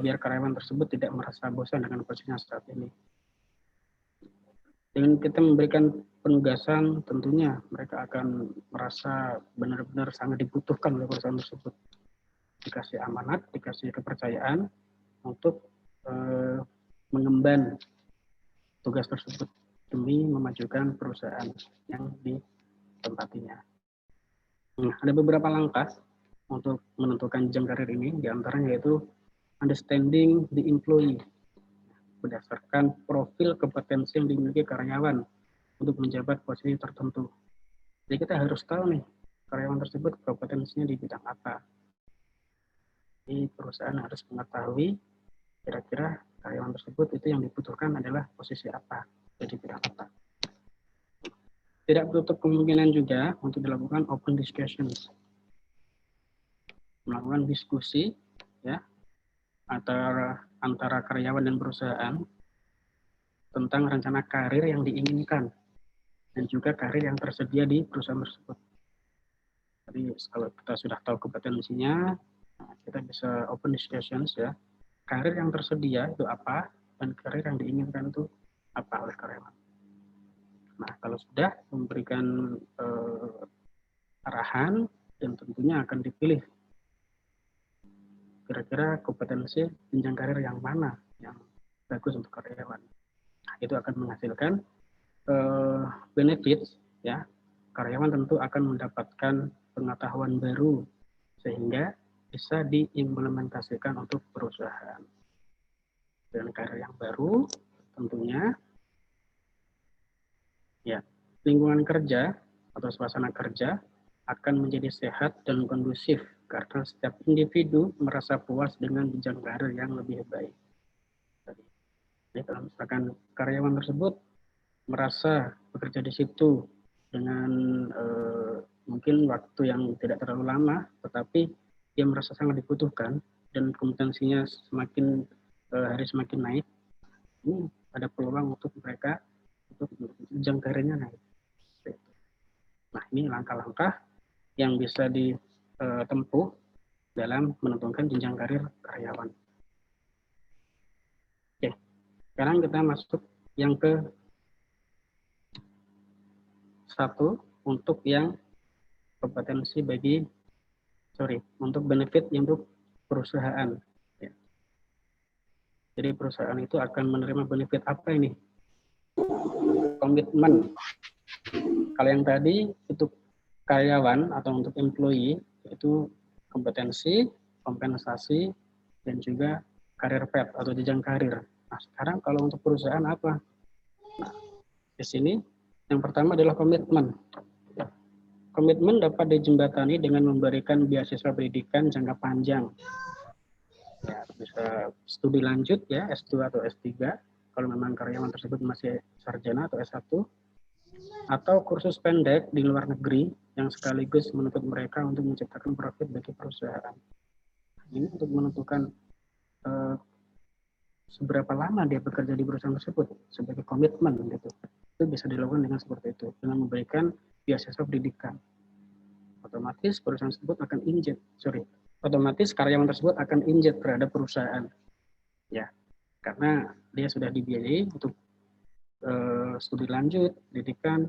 biar karyawan tersebut tidak merasa bosan dengan posisinya saat ini. Dengan kita memberikan penugasan, tentunya mereka akan merasa benar-benar sangat dibutuhkan oleh perusahaan tersebut. Dikasih amanat, dikasih kepercayaan untuk mengemban tugas tersebut demi memajukan perusahaan yang ditempatinya. Nah, ada beberapa langkah untuk menentukan jenjang karir ini, diantaranya yaitu understanding the employee, berdasarkan profil kompetensi yang dimiliki karyawan untuk menjabat posisi tertentu. Jadi kita harus tahu nih, karyawan tersebut kompetensinya di bidang apa. Jadi perusahaan harus mengetahui kira-kira karyawan tersebut itu yang dibutuhkan adalah posisi apa, jadi bidang apa. Tidak menutup kemungkinan juga untuk dilakukan open discussions, melakukan diskusi, ya, antara karyawan dan perusahaan tentang rencana karir yang diinginkan dan juga karir yang tersedia di perusahaan tersebut. Jadi kalau kita sudah tahu kompetensinya, kita bisa open discussions, ya, karir yang tersedia itu apa dan karir yang diinginkan itu apa oleh karyawan. Nah, kalau sudah memberikan arahan dan tentunya akan dipilih kira-kira kompetensi jenjang karir yang mana yang bagus untuk karyawan. Nah, itu akan menghasilkan benefits, ya. Karyawan tentu akan mendapatkan pengetahuan baru sehingga bisa diimplementasikan untuk perusahaan. Dan karir yang baru tentunya, ya, lingkungan kerja atau suasana kerja akan menjadi sehat dan kondusif karena setiap individu merasa puas dengan jenjang karir yang lebih baik. Jadi kalau misalkan karyawan tersebut merasa bekerja di situ dengan mungkin waktu yang tidak terlalu lama, tetapi dia merasa sangat dibutuhkan dan kompetensinya semakin hari semakin naik, ini ada peluang untuk mereka untuk jenjang karirnya naik. Nah, ini langkah-langkah yang bisa ditempuh dalam menentukan jenjang karir karyawan. Oke, sekarang kita masuk yang ke satu untuk yang kompetensi untuk benefit untuk perusahaan. Ya. Jadi perusahaan itu akan menerima benefit apa ini? Komitmen. Kalau yang tadi itu karyawan atau untuk employee, yaitu kompetensi, kompensasi, dan juga karir path atau jenjang karir. Nah, sekarang kalau untuk perusahaan apa? Nah, di sini yang pertama adalah komitmen. Komitmen dapat dijembatani dengan memberikan beasiswa pendidikan jangka panjang. Ya, bisa studi lanjut ya, S2 atau S3, kalau memang karyawan tersebut masih sarjana atau S1, atau kursus pendek di luar negeri yang sekaligus menuntut mereka untuk menciptakan profit bagi perusahaan. Ini untuk menentukan seberapa lama dia bekerja di perusahaan tersebut sebagai komitmen gitu. Itu bisa dilakukan dengan seperti itu, dengan memberikan beasiswa pendidikan. Otomatis perusahaan tersebut akan otomatis karyawan tersebut akan injet terhadap perusahaan. Ya, karena dia sudah dibiayai untuk studi lanjut, pendidikan,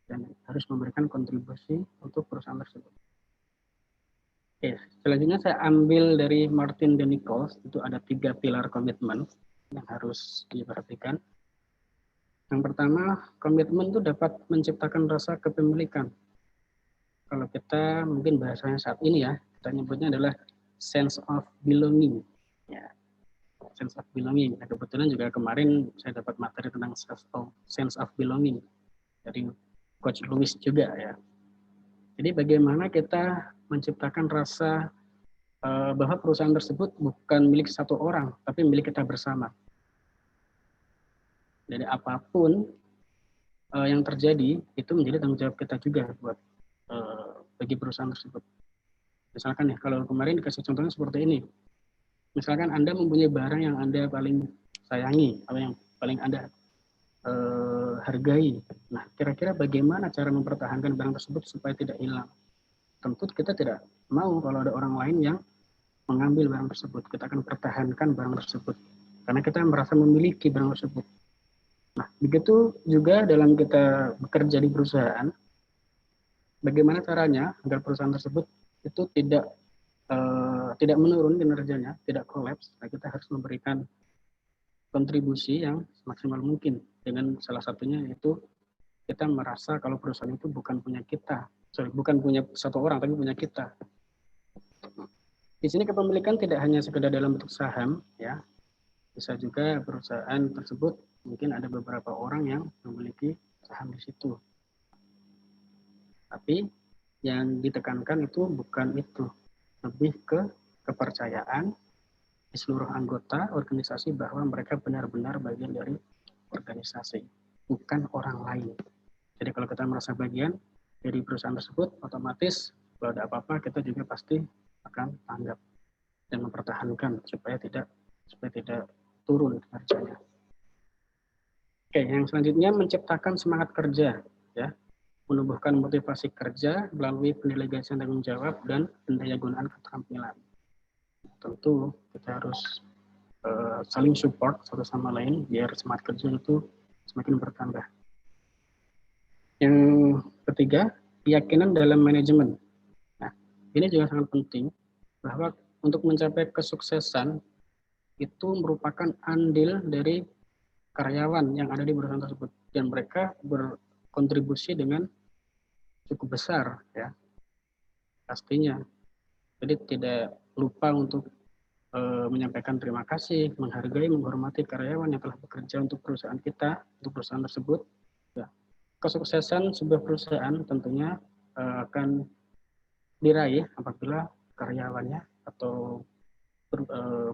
dan harus memberikan kontribusi untuk perusahaan tersebut. Oke, selanjutnya saya ambil dari Martin de Nichols, itu ada 3 pilar komitmen yang harus diperhatikan. Yang pertama, komitmen itu dapat menciptakan rasa kepemilikan. Kalau kita mungkin bahasanya saat ini ya, kita nyebutnya adalah sense of belonging. Ya, sense of belonging. Nah, kebetulan juga kemarin saya dapat materi tentang sense of belonging dari Coach Louis juga ya. Jadi bagaimana kita menciptakan rasa bahwa perusahaan tersebut bukan milik satu orang, tapi milik kita bersama. Jadi apapun yang terjadi itu menjadi tanggung jawab kita juga buat bagi perusahaan tersebut. Misalkan ya, kalau kemarin dikasih contohnya seperti ini. Misalkan Anda mempunyai barang yang Anda paling sayangi, atau yang paling Anda hargai. Nah, kira-kira bagaimana cara mempertahankan barang tersebut supaya tidak hilang? Tentu kita tidak mau kalau ada orang lain yang mengambil barang tersebut. Kita akan pertahankan barang tersebut. Karena kita merasa memiliki barang tersebut. Nah, begitu juga dalam kita bekerja di perusahaan, bagaimana caranya agar perusahaan tersebut itu tidak menurun kinerjanya, tidak kolaps. Nah, kita harus memberikan kontribusi yang semaksimal mungkin. Dengan salah satunya yaitu kita merasa kalau perusahaan itu bukan punya kita, bukan punya satu orang, tapi punya kita. Di sini kepemilikan tidak hanya sekedar dalam bentuk saham, ya, bisa juga perusahaan tersebut mungkin ada beberapa orang yang memiliki saham di situ. Tapi yang ditekankan itu bukan itu, lebih ke kepercayaan di seluruh anggota organisasi bahwa mereka benar-benar bagian dari organisasi, bukan orang lain. Jadi kalau kita merasa bagian dari perusahaan tersebut, otomatis kalau ada apa-apa kita juga pasti akan tanggap dan mempertahankan supaya tidak turun kinerjanya. Oke, yang selanjutnya menciptakan semangat kerja, ya, menumbuhkan motivasi kerja melalui pendelegasian tanggung jawab dan pendayagunaan keterampilan. Tentu kita harus saling support satu sama lain biar semangat kerja itu semakin bertambah. Yang ketiga, keyakinan dalam manajemen. Nah, ini juga sangat penting bahwa untuk mencapai kesuksesan itu merupakan andil dari karyawan yang ada di perusahaan tersebut dan mereka berkontribusi dengan cukup besar ya pastinya. Jadi tidak lupa untuk menyampaikan terima kasih, menghargai, menghormati karyawan yang telah bekerja untuk perusahaan kita, untuk perusahaan tersebut. Ya. Kesuksesan sebuah perusahaan tentunya akan diraih apabila karyawannya atau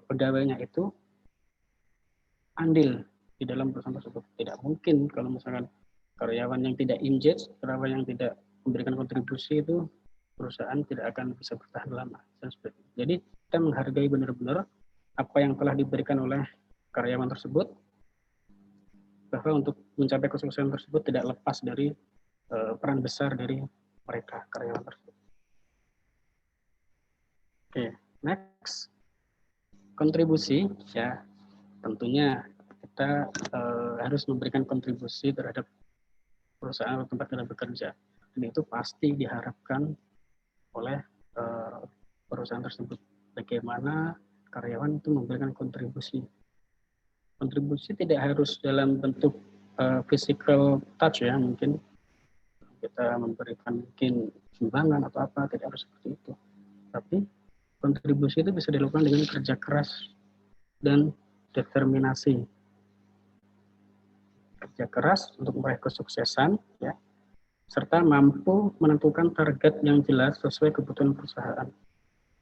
pegawainya itu andil di dalam perusahaan tersebut. Tidak mungkin kalau misalkan karyawan yang tidak engage, karyawan yang tidak memberikan kontribusi itu perusahaan tidak akan bisa bertahan lama. Jadi kita menghargai benar-benar apa yang telah diberikan oleh karyawan tersebut, bahwa untuk mencapai kesuksesan tersebut tidak lepas dari peran besar dari mereka, karyawan tersebut. Oke, next. Kontribusi, ya tentunya kita harus memberikan kontribusi terhadap perusahaan atau tempat kita bekerja. Dan itu pasti diharapkan oleh perusahaan tersebut. Bagaimana karyawan itu memberikan kontribusi. Kontribusi tidak harus dalam bentuk physical touch ya, mungkin kita memberikan mungkin sumbangan atau apa, tidak harus seperti itu. Tapi kontribusi itu bisa dilakukan dengan kerja keras dan determinasi. Kerja keras untuk meraih kesuksesan, ya, serta mampu menentukan target yang jelas sesuai kebutuhan perusahaan.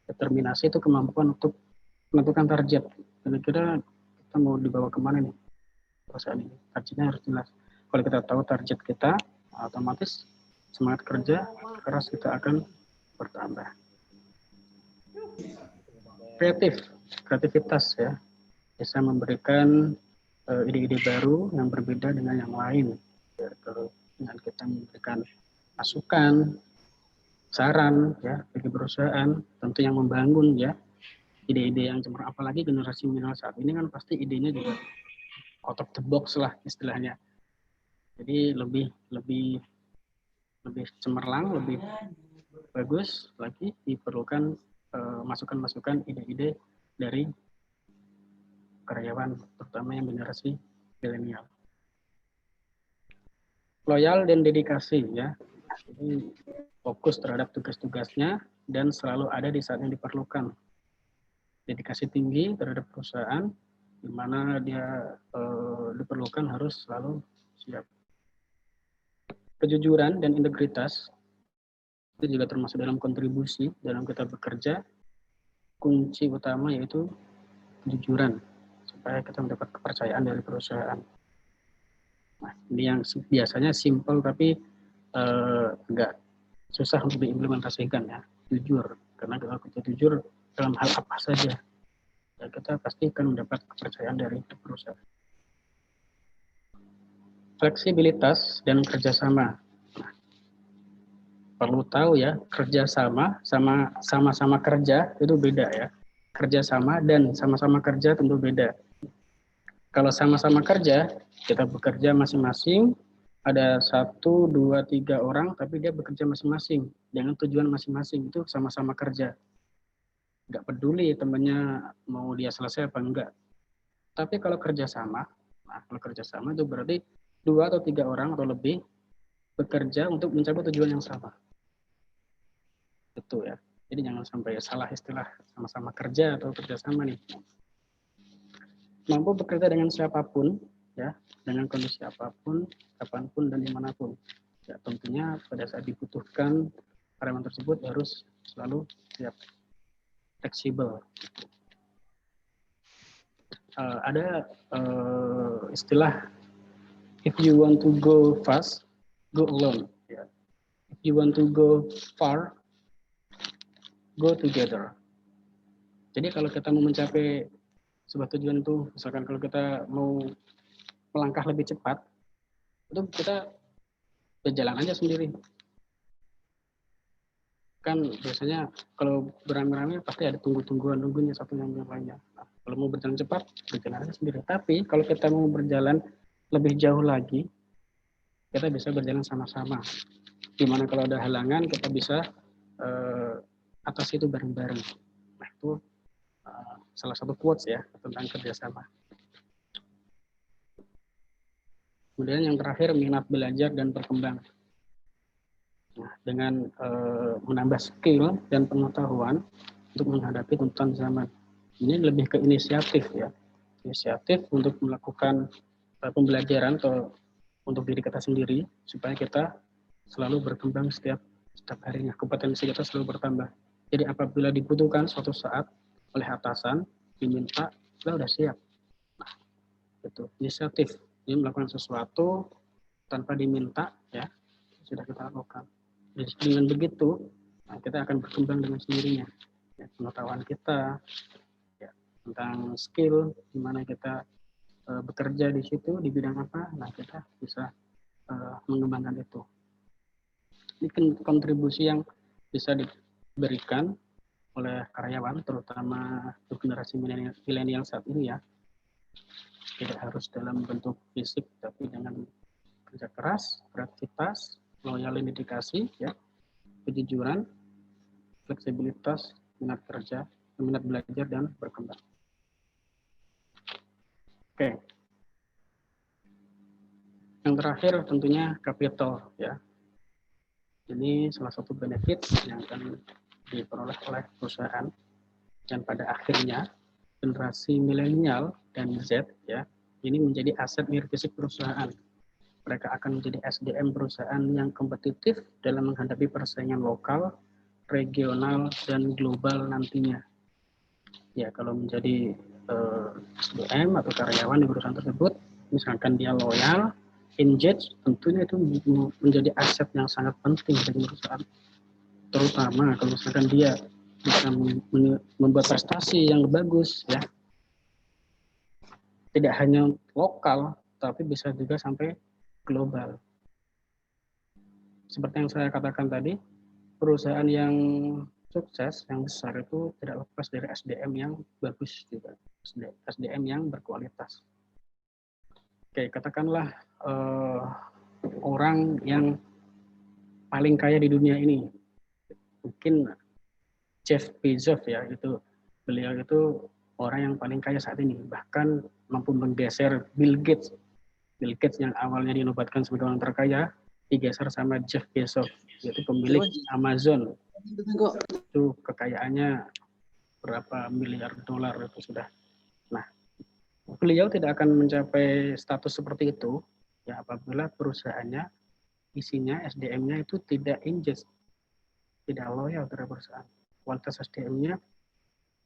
Determinasi itu kemampuan untuk menentukan target. Kira-kira kita mau dibawa kemana nih perusahaan ini? Targetnya harus jelas. Kalau kita tahu target kita, otomatis semangat kerja keras kita akan bertambah. Kreativitas ya, bisa memberikan ide-ide baru yang berbeda dengan yang lain. Ya, kalau dengan kita memberikan masukan, saran ya bagi perusahaan, tentu yang membangun ya, ide-ide yang cemerlang, apalagi generasi milenial saat ini kan pasti idenya juga out of the box lah istilahnya. Jadi lebih cemerlang, lebih bagus lagi diperlukan masukan-masukan ide-ide dari karyawan, terutama yang generasi milenial. Loyal dan dedikasi ya, jadi fokus terhadap tugas-tugasnya dan selalu ada di saat yang diperlukan. Dedikasi tinggi terhadap perusahaan, di mana dia diperlukan harus selalu siap. Kejujuran dan integritas itu juga termasuk dalam kontribusi dalam kita bekerja. Kunci utama yaitu kejujuran supaya kita mendapat kepercayaan dari perusahaan. Nah, ini yang biasanya simple tapi agak susah untuk diimplementasikan ya, jujur. Karena kalau kita jujur dalam hal apa saja, ya kita pasti akan mendapat kepercayaan dari perusahaan. Fleksibilitas dan kerjasama. Nah, perlu tahu ya, kerjasama sama-sama kerja itu beda ya. Kerjasama dan sama-sama kerja tentu beda. Kalau sama-sama kerja, kita bekerja masing-masing, ada 1, 2, 3 orang, tapi dia bekerja masing-masing dengan tujuan masing-masing, itu sama-sama kerja. Nggak peduli temannya mau dia selesai apa enggak. Tapi kalau kerjasama, nah kalau kerjasama itu berarti 2 atau 3 orang atau lebih bekerja untuk mencapai tujuan yang sama. Itu ya. Jadi jangan sampai salah istilah sama-sama kerja atau kerjasama nih. Mampu bekerja dengan siapapun, ya, dengan kondisi apapun, kapanpun dan dimanapun. Ya, tentunya pada saat dibutuhkan karyawan tersebut harus selalu siap, fleksibel. Ada istilah, if you want to go fast, go alone. Ya. If you want to go far, go together. Jadi kalau kita mau mencapai sebuah tujuan itu, misalkan kalau kita mau melangkah lebih cepat, itu kita berjalan aja sendiri. Kan biasanya kalau beramai-ramai pasti ada nunggunya satu yang lainnya. Nah, kalau mau berjalan cepat, berjalan aja sendiri. Tapi kalau kita mau berjalan lebih jauh lagi, kita bisa berjalan sama-sama. Dimana kalau ada halangan, kita bisa atas itu bareng-bareng. Nah, itu salah satu quotes ya tentang kerjasama. Kemudian yang terakhir, minat belajar dan berkembang. Nah, dengan menambah skill dan pengetahuan untuk menghadapi tuntutan zaman. Ini lebih ke inisiatif ya. Inisiatif untuk melakukan pembelajaran atau untuk diri kita sendiri supaya kita selalu berkembang setiap harinya. Kompetensi kita selalu bertambah. Jadi apabila dibutuhkan suatu saat oleh atasan, diminta, kita udah siap. Nah, itu inisiatif. Ini melakukan sesuatu tanpa diminta, ya sudah kita lakukan. Jadi dengan begitu, nah, kita akan berkembang dengan sendirinya. Ya, pengetahuan kita, ya, tentang skill, di mana kita bekerja di situ, di bidang apa, nah kita bisa mengembangkan itu. Ini kontribusi yang bisa diberikan oleh karyawan, terutama untuk generasi milenial saat ini ya. Tidak harus dalam bentuk fisik, tapi dengan kerja keras, kreativitas, loyal dan dedikasi, ya, kejujuran, fleksibilitas, minat kerja, minat belajar dan berkembang. Oke. Yang terakhir tentunya capital, ya. Ini salah satu benefit yang akan diperoleh oleh perusahaan, dan pada akhirnya generasi milenial dan Z ya ini menjadi aset nilai fisik perusahaan. Mereka akan menjadi SDM perusahaan yang kompetitif dalam menghadapi persaingan lokal, regional, dan global nantinya. Ya, kalau menjadi SDM atau karyawan di perusahaan tersebut, misalkan dia loyal, engage, tentunya itu menjadi aset yang sangat penting bagi perusahaan. Terutama kalau misalkan dia bisa membuat prestasi yang bagus, ya, tidak hanya lokal, tapi bisa juga sampai global. Seperti yang saya katakan tadi, perusahaan yang sukses, yang besar itu tidak lepas dari SDM yang bagus juga, SDM yang berkualitas. Oke, katakanlah orang yang paling kaya di dunia ini, mungkin Jeff Bezos ya, itu beliau itu orang yang paling kaya saat ini, bahkan mampu menggeser Bill Gates. Bill Gates yang awalnya dinobatkan sebagai orang terkaya digeser sama Jeff Bezos, yaitu pemilik Amazon. Itu kekayaannya berapa miliar dolar itu sudah. Nah, beliau tidak akan mencapai status seperti itu ya apabila perusahaannya isinya SDM-nya itu tidak engage, tidak loyal terhadap perusahaan. Kualitas SDM-nya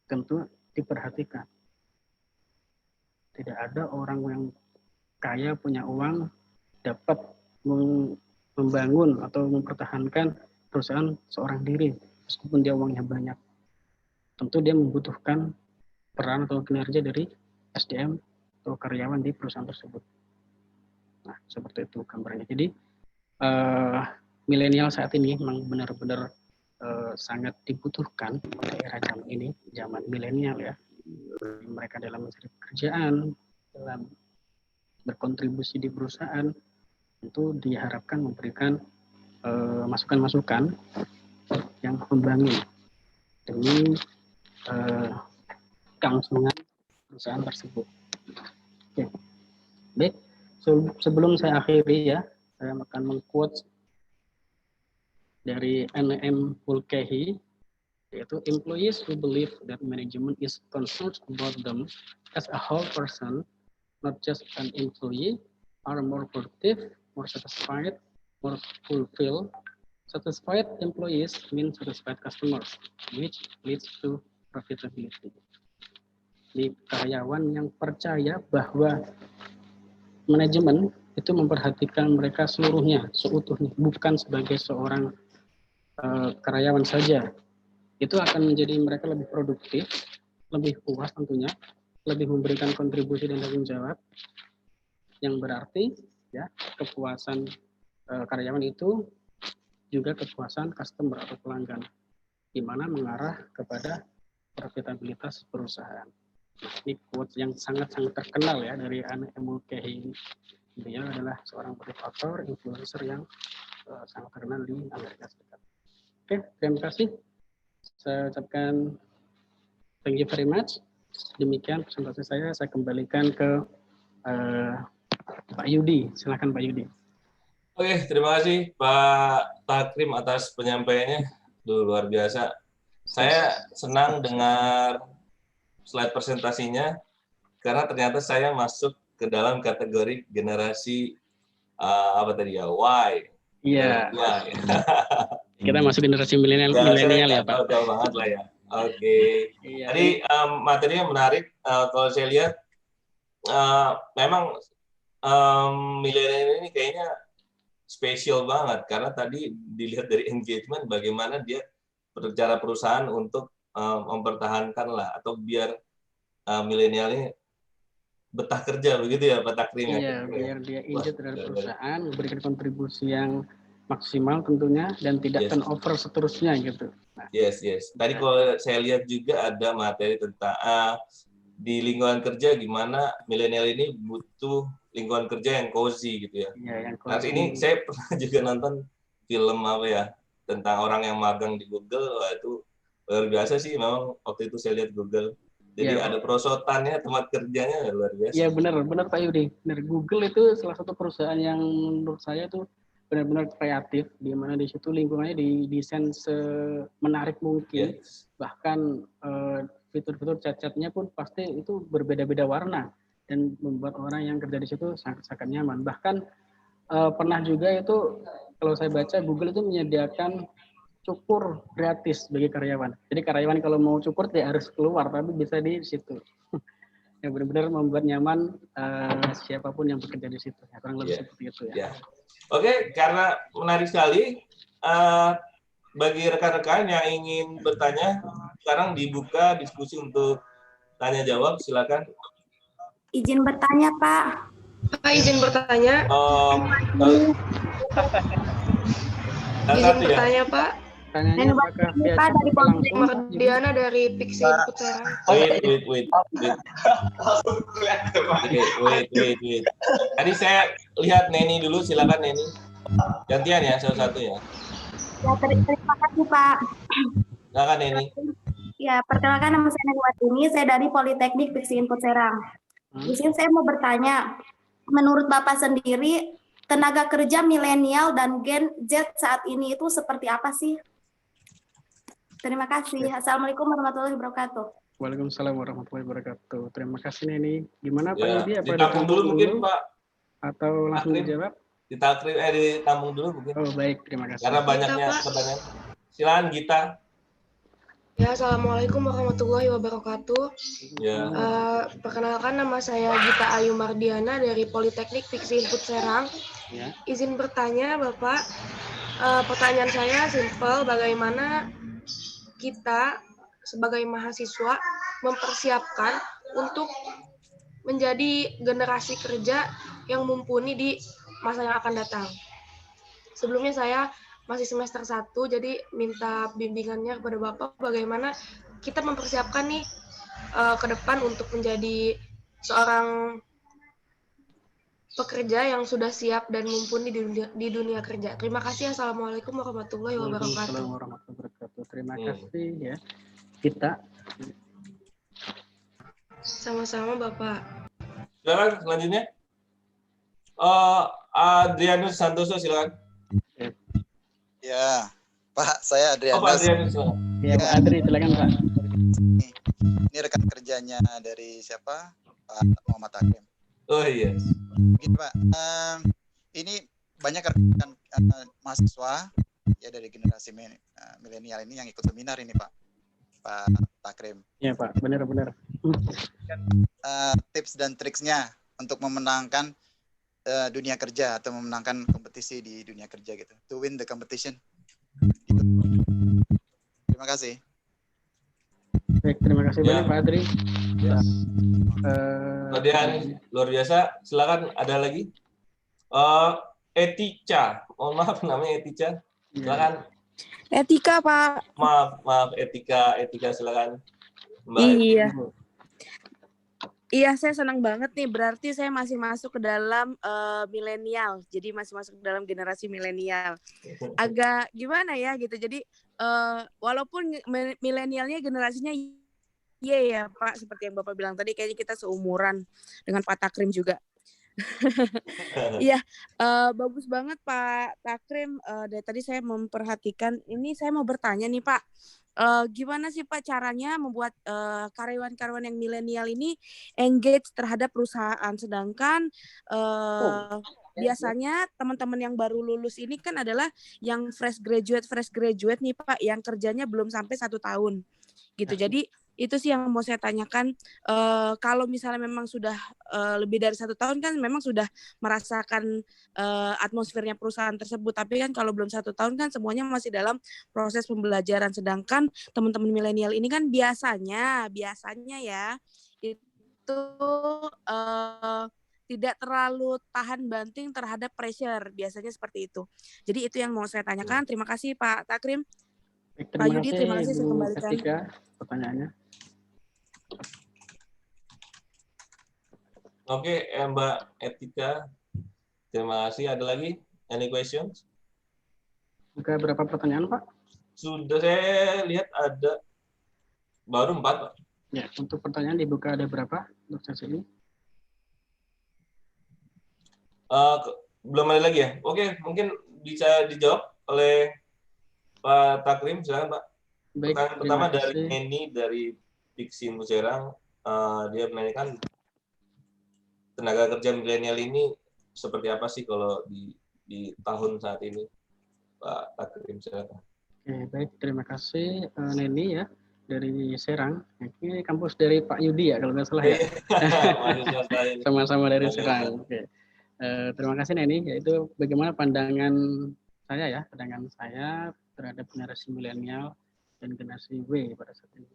tentu diperhatikan. Tidak ada orang yang kaya punya uang dapat membangun atau mempertahankan perusahaan seorang diri meskipun dia uangnya banyak. Tentu dia membutuhkan peran atau kinerja dari SDM atau karyawan di perusahaan tersebut. Nah, seperti itu gambarnya. Jadi milenial saat ini memang benar-benar sangat dibutuhkan pada era zaman ini, zaman milenial ya. Mereka dalam mencari pekerjaan, dalam berkontribusi di perusahaan, itu diharapkan memberikan masukan-masukan yang membangun demi kelangsungan perusahaan tersebut. Oke. Baik, sebelum saya akhiri ya, saya akan meng-quote dari N.M. Mulcahy, yaitu employees who believe that management is concerned about them as a whole person, not just an employee, are more productive, more satisfied, more fulfilled. Satisfied employees mean satisfied customers, which leads to profitability. Jadi karyawan yang percaya bahwa manajemen itu memperhatikan mereka seluruhnya, seutuhnya, bukan sebagai seorang karyawan saja, itu akan menjadi mereka lebih produktif, lebih puas tentunya, lebih memberikan kontribusi dan tanggung jawab, yang berarti ya kepuasan karyawan itu juga kepuasan customer atau pelanggan, di mana mengarah kepada profitabilitas perusahaan. Ini quote yang sangat-sangat terkenal ya dari N.M. Mulcahy. Dia adalah seorang motivator, influencer yang sangat terkenal di Amerika Serikat. Oke, terima kasih. Saya ucapkan thank you very much. Demikian presentasi saya kembalikan ke Pak Yudi. Silakan Pak Yudi. Oke, terima kasih Pak Takrim atas penyampaiannya. Luar biasa. Saya senang dengar slide presentasinya karena ternyata saya masuk ke dalam kategori generasi apa tadi ya, Y. Iya. Y. Kita masuk generasi milenial ya Pak. Tahu banget lah ya. Oke. Iya. Tadi materinya menarik. Kalau saya lihat memang milenial ini kayaknya spesial banget karena tadi dilihat dari engagement bagaimana dia cara perusahaan untuk mempertahankan lah atau biar milenial ini betah kerja begitu ya Pak Takrim. Iya, biar dia engage terhadap perusahaan, memberikan kontribusi yang maksimal tentunya dan tidak turnover seterusnya gitu. Nah, yes. Tadi kalau saya lihat juga ada materi tentang di lingkungan kerja gimana milenial ini butuh lingkungan kerja yang cozy gitu ya. Iya, yang cozy. Nah, ini saya pernah juga nonton film apa ya tentang orang yang magang di Google. Wah, itu luar biasa sih memang waktu itu saya lihat Google. Jadi ada perosotannya, tempat kerjanya luar biasa. Iya benar Pak Yudi. Benar, Google itu salah satu perusahaan yang menurut saya itu benar-benar kreatif, di mana di situ lingkungannya didesain semenarik mungkin, Yes. bahkan fitur-fitur cat-catnya pun pasti itu berbeda-beda warna dan membuat orang yang kerja di situ sangat-sangat nyaman. Bahkan pernah juga itu kalau saya baca Google itu menyediakan cukur gratis bagi karyawan. Jadi karyawan kalau mau cukur tidak harus keluar, tapi bisa di situ. Yang benar-benar membuat nyaman siapapun yang bekerja di situ. Ya, kurang lebih Yeah. seperti itu ya. Ya. Oke, karena menarik sekali. Bagi rekan-rekan yang ingin bertanya, sekarang dibuka diskusi untuk tanya jawab. Silakan. Izin bertanya, Pak. Pak, izin bertanya. Izin Satu ya. bertanya, Pak. Tanyanya apakah via chat atau langsung? Mardiana dari Pixie Input Serang. Wait. Oke, wait. Tadi saya lihat Neni dulu, silakan Neni. Gantian ya, satu-satu ya. Ya, terima kasih, Pak. Silakan Neni. Ya, perkenalkan nama saya Neni, saya dari Politeknik Pixie Input Serang. Di sini saya mau bertanya, menurut Bapak sendiri, tenaga kerja milenial dan Gen Z saat ini itu seperti apa sih? Terima kasih. Assalamualaikum warahmatullahi wabarakatuh. Waalaikumsalam warahmatullahi wabarakatuh. Terima kasih Neni. Gimana Pak Ya, Yudi? Apa ditampung dulu mungkin Pak. Atau langsung Takrim. dijawab? Ditampung dulu mungkin. Oh baik, terima kasih. Karena banyaknya Pak. pertanyaan. Silakan Gita. Ya, Assalamualaikum warahmatullahi wabarakatuh. Ya. Perkenalkan nama saya Gita Ayu Mardiana dari Politeknik Pixie Input Serang. Ya. Izin bertanya, Bapak. Pertanyaan saya simpel, bagaimana kita sebagai mahasiswa mempersiapkan untuk menjadi generasi kerja yang mumpuni di masa yang akan datang. Sebelumnya saya masih semester 1, jadi minta bimbingannya kepada Bapak bagaimana kita mempersiapkan nih ke depan untuk menjadi seorang pekerja yang sudah siap dan mumpuni di dunia kerja. Terima kasih. Assalamualaikum warahmatullahi wabarakatuh. Waalaikumsalam warahmatullahi wabarakatuh. Terima kasih ya. Kita. Sama-sama Bapak. Silakan selanjutnya. Adrianus Santoso silakan. Ya, Pak, saya Oh, Pak Adrianus. Adrianus silakan. Ya Pak Adri, silakan Pak. Ini rekan kerjanya dari siapa? Pak Muhammad Hakim. Oh iya. Begini Pak, ini banyak rekan mahasiswa ya dari generasi milenial ini yang ikut seminar ini Pak Takrim. Ya Pak, benar-benar. Tips dan triksnya untuk memenangkan dunia kerja atau memenangkan kompetisi di dunia kerja gitu, to win the competition. Gitu. Terima kasih. Baik, terima kasih Ya. banyak Pak Adri. Ya. Eh, Kemudian luar biasa. Silakan ada lagi. Etica. Mohon maaf namanya Etica. Silakan. Etika, Pak. Maaf Etika silakan. Mbak Iya. Etika. Iya, saya senang banget nih. Berarti saya masih masuk ke dalam milenial. Jadi masih masuk ke dalam generasi milenial. Agak gimana ya gitu. Jadi walaupun milenialnya generasinya ya Pak, seperti yang Bapak bilang tadi, kayaknya kita seumuran dengan Pak Takrim juga. Iya, bagus banget Pak Takrim. Dari tadi saya memperhatikan. Ini saya mau bertanya nih Pak. Gimana sih Pak caranya membuat karyawan-karyawan yang milenial ini engage terhadap perusahaan, sedangkan biasanya teman-teman yang baru lulus ini kan adalah yang fresh graduate nih Pak, yang kerjanya belum sampai 1 tahun gitu. Jadi itu sih yang mau saya tanyakan. Kalau misalnya memang sudah lebih dari 1 tahun kan memang sudah merasakan atmosfernya perusahaan tersebut, tapi kan kalau belum 1 tahun kan semuanya masih dalam proses pembelajaran, sedangkan teman-teman milenial ini kan biasanya ya itu tidak terlalu tahan banting terhadap pressure, biasanya seperti itu. Jadi itu yang mau saya tanyakan. Terima kasih Pak Takrim. baik, Pak Yudi, terima kasih, saya Bu kembalikan. Etika, pertanyaannya. Oke, Mbak Etika. Terima kasih. Ada lagi? Any questions? Buka berapa pertanyaan Pak? Sudah saya lihat ada baru 4, Pak. Ya, untuk pertanyaan dibuka ada berapa untuk sesi ini? Belum ada lagi ya? Oke, mungkin bisa dijawab oleh Pak Takrim, silakan Pak. Baik, Pertanyaan terima pertama dari kasih. Neni dari Piksi Info Serang. Dia menanyakan tenaga kerja milenial ini seperti apa sih kalau di tahun saat ini, Pak Takrim, silakan. Oke, baik, terima kasih Neni ya dari Serang. Ini kampus dari Pak Yudi ya kalau nggak salah ya. Sama-sama dari Serang. Oke. Terima kasih Neni. Yaitu bagaimana pandangan saya terhadap generasi milenial dan generasi W pada saat ini.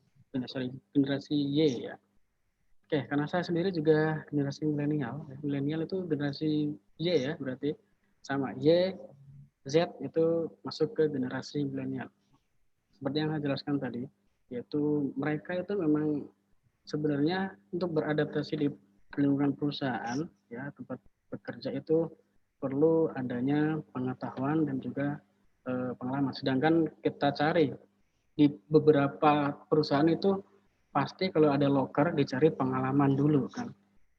Generasi Y ya. Oke, karena saya sendiri juga generasi milenial. Milenial itu generasi Y ya, berarti sama Y, Z itu masuk ke generasi milenial. Seperti yang saya jelaskan tadi, yaitu mereka itu memang sebenarnya untuk beradaptasi di lingkungan perusahaan, ya tempat bekerja itu perlu adanya pengetahuan dan juga pengalaman. Sedangkan kita cari di beberapa perusahaan itu pasti kalau ada loker dicari pengalaman dulu kan.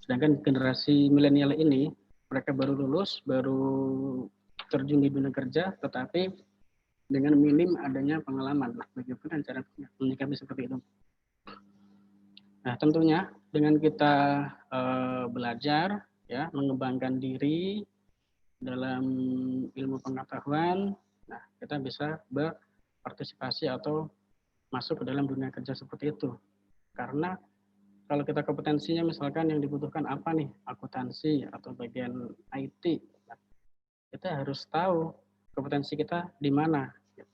Sedangkan generasi milenial ini mereka baru lulus, baru terjun di dunia kerja, tetapi dengan minim adanya pengalaman. Nah, bagaimana cara menyikapi seperti itu? Nah, tentunya dengan kita belajar, ya, mengembangkan diri dalam ilmu pengetahuan, nah kita bisa berpartisipasi atau masuk ke dalam dunia kerja seperti itu. Karena kalau kita kompetensinya misalkan yang dibutuhkan apa nih, akuntansi atau bagian IT, kita harus tahu kompetensi kita di mana gitu,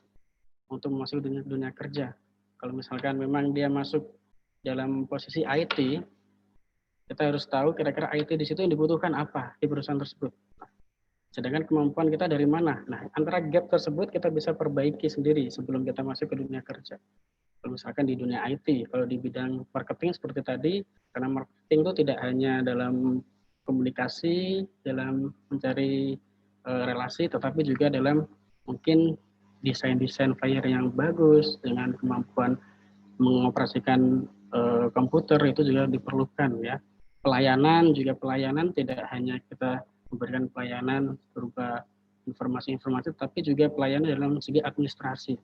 untuk masuk dunia kerja. Kalau misalkan memang dia masuk dalam posisi IT, kita harus tahu kira-kira IT di situ yang dibutuhkan apa di perusahaan tersebut. Sedangkan kemampuan kita dari mana? Nah, antara gap tersebut kita bisa perbaiki sendiri sebelum kita masuk ke dunia kerja. Kalau misalkan di dunia IT, kalau di bidang marketing seperti tadi, karena marketing itu tidak hanya dalam komunikasi, dalam mencari relasi, tetapi juga dalam mungkin desain flyer yang bagus, dengan kemampuan mengoperasikan komputer itu juga diperlukan ya. Pelayanan tidak hanya kita memberikan pelayanan berupa informasi-informasi, tapi juga pelayanan dalam segi administrasi.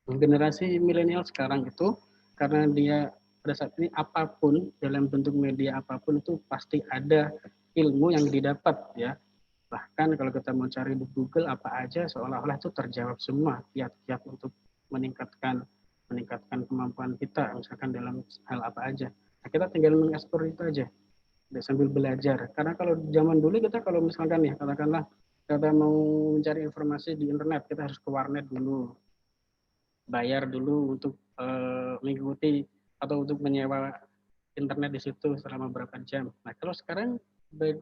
Generasi milenial sekarang itu karena dia pada saat ini apapun dalam bentuk media apapun itu pasti ada ilmu yang didapat ya. Bahkan kalau kita mau cari di Google apa aja seolah-olah itu terjawab semua kiat-kiat untuk meningkatkan kemampuan kita misalkan dalam hal apa aja. Nah, kita tinggal mengeksplor itu aja sambil belajar. Karena kalau zaman dulu kita kalau misalkan ya katakanlah kita mau mencari informasi di internet kita harus ke warnet dulu, bayar dulu untuk mengikuti atau untuk menyewa internet di situ selama berapa jam. Nah kalau sekarang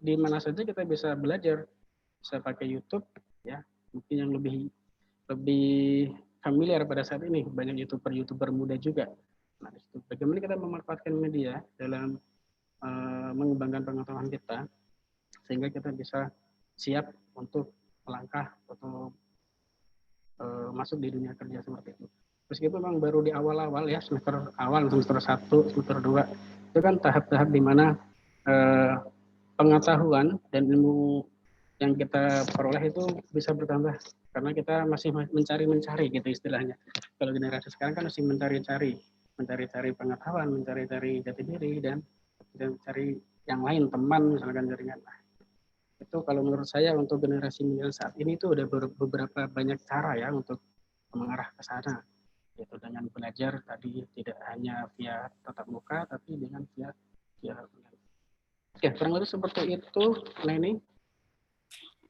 di mana saja kita bisa belajar, bisa pakai YouTube ya, mungkin yang lebih familiar pada saat ini banyak youtuber muda juga. Nah itu bagaimana kita memanfaatkan media dalam mengembangkan pengetahuan kita sehingga kita bisa siap untuk melangkah atau masuk di dunia kerja seperti itu. Meskipun memang baru di awal-awal ya, semester awal, semester 1, semester 2, itu kan tahap-tahap di mana pengetahuan dan ilmu yang kita peroleh itu bisa bertambah karena kita masih mencari gitu istilahnya. Kalau generasi sekarang kan masih mencari pengetahuan, mencari jati diri dan mencari yang lain, teman misalkan jaringan. Itu kalau menurut saya untuk generasi milenial saat ini itu udah beberapa banyak cara ya untuk mengarah ke sana, yaitu dengan belajar tadi tidak hanya via tatap muka tapi dengan via Oke, kurang lebih seperti itu, Neni.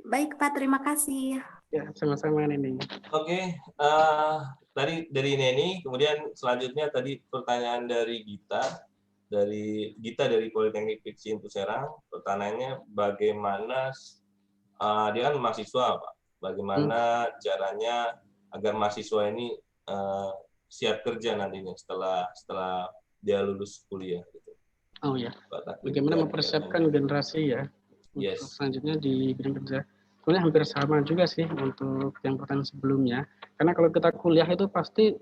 Baik Pak, terima kasih. Ya, sama-sama Neni. Oke, dari Neni, kemudian selanjutnya tadi pertanyaan dari Gita dari Politeknik Piksi Info Serang. Pertanyaannya bagaimana dia kan mahasiswa Pak, bagaimana caranya agar mahasiswa ini siap kerja nantinya setelah dia lulus kuliah gitu. Oh ya, bagaimana mempersiapkan generasi ya yes. Untuk selanjutnya di bidang kerja. Sebenarnya hampir sama juga sih untuk yang pertanyaan sebelumnya, karena kalau kita kuliah itu pasti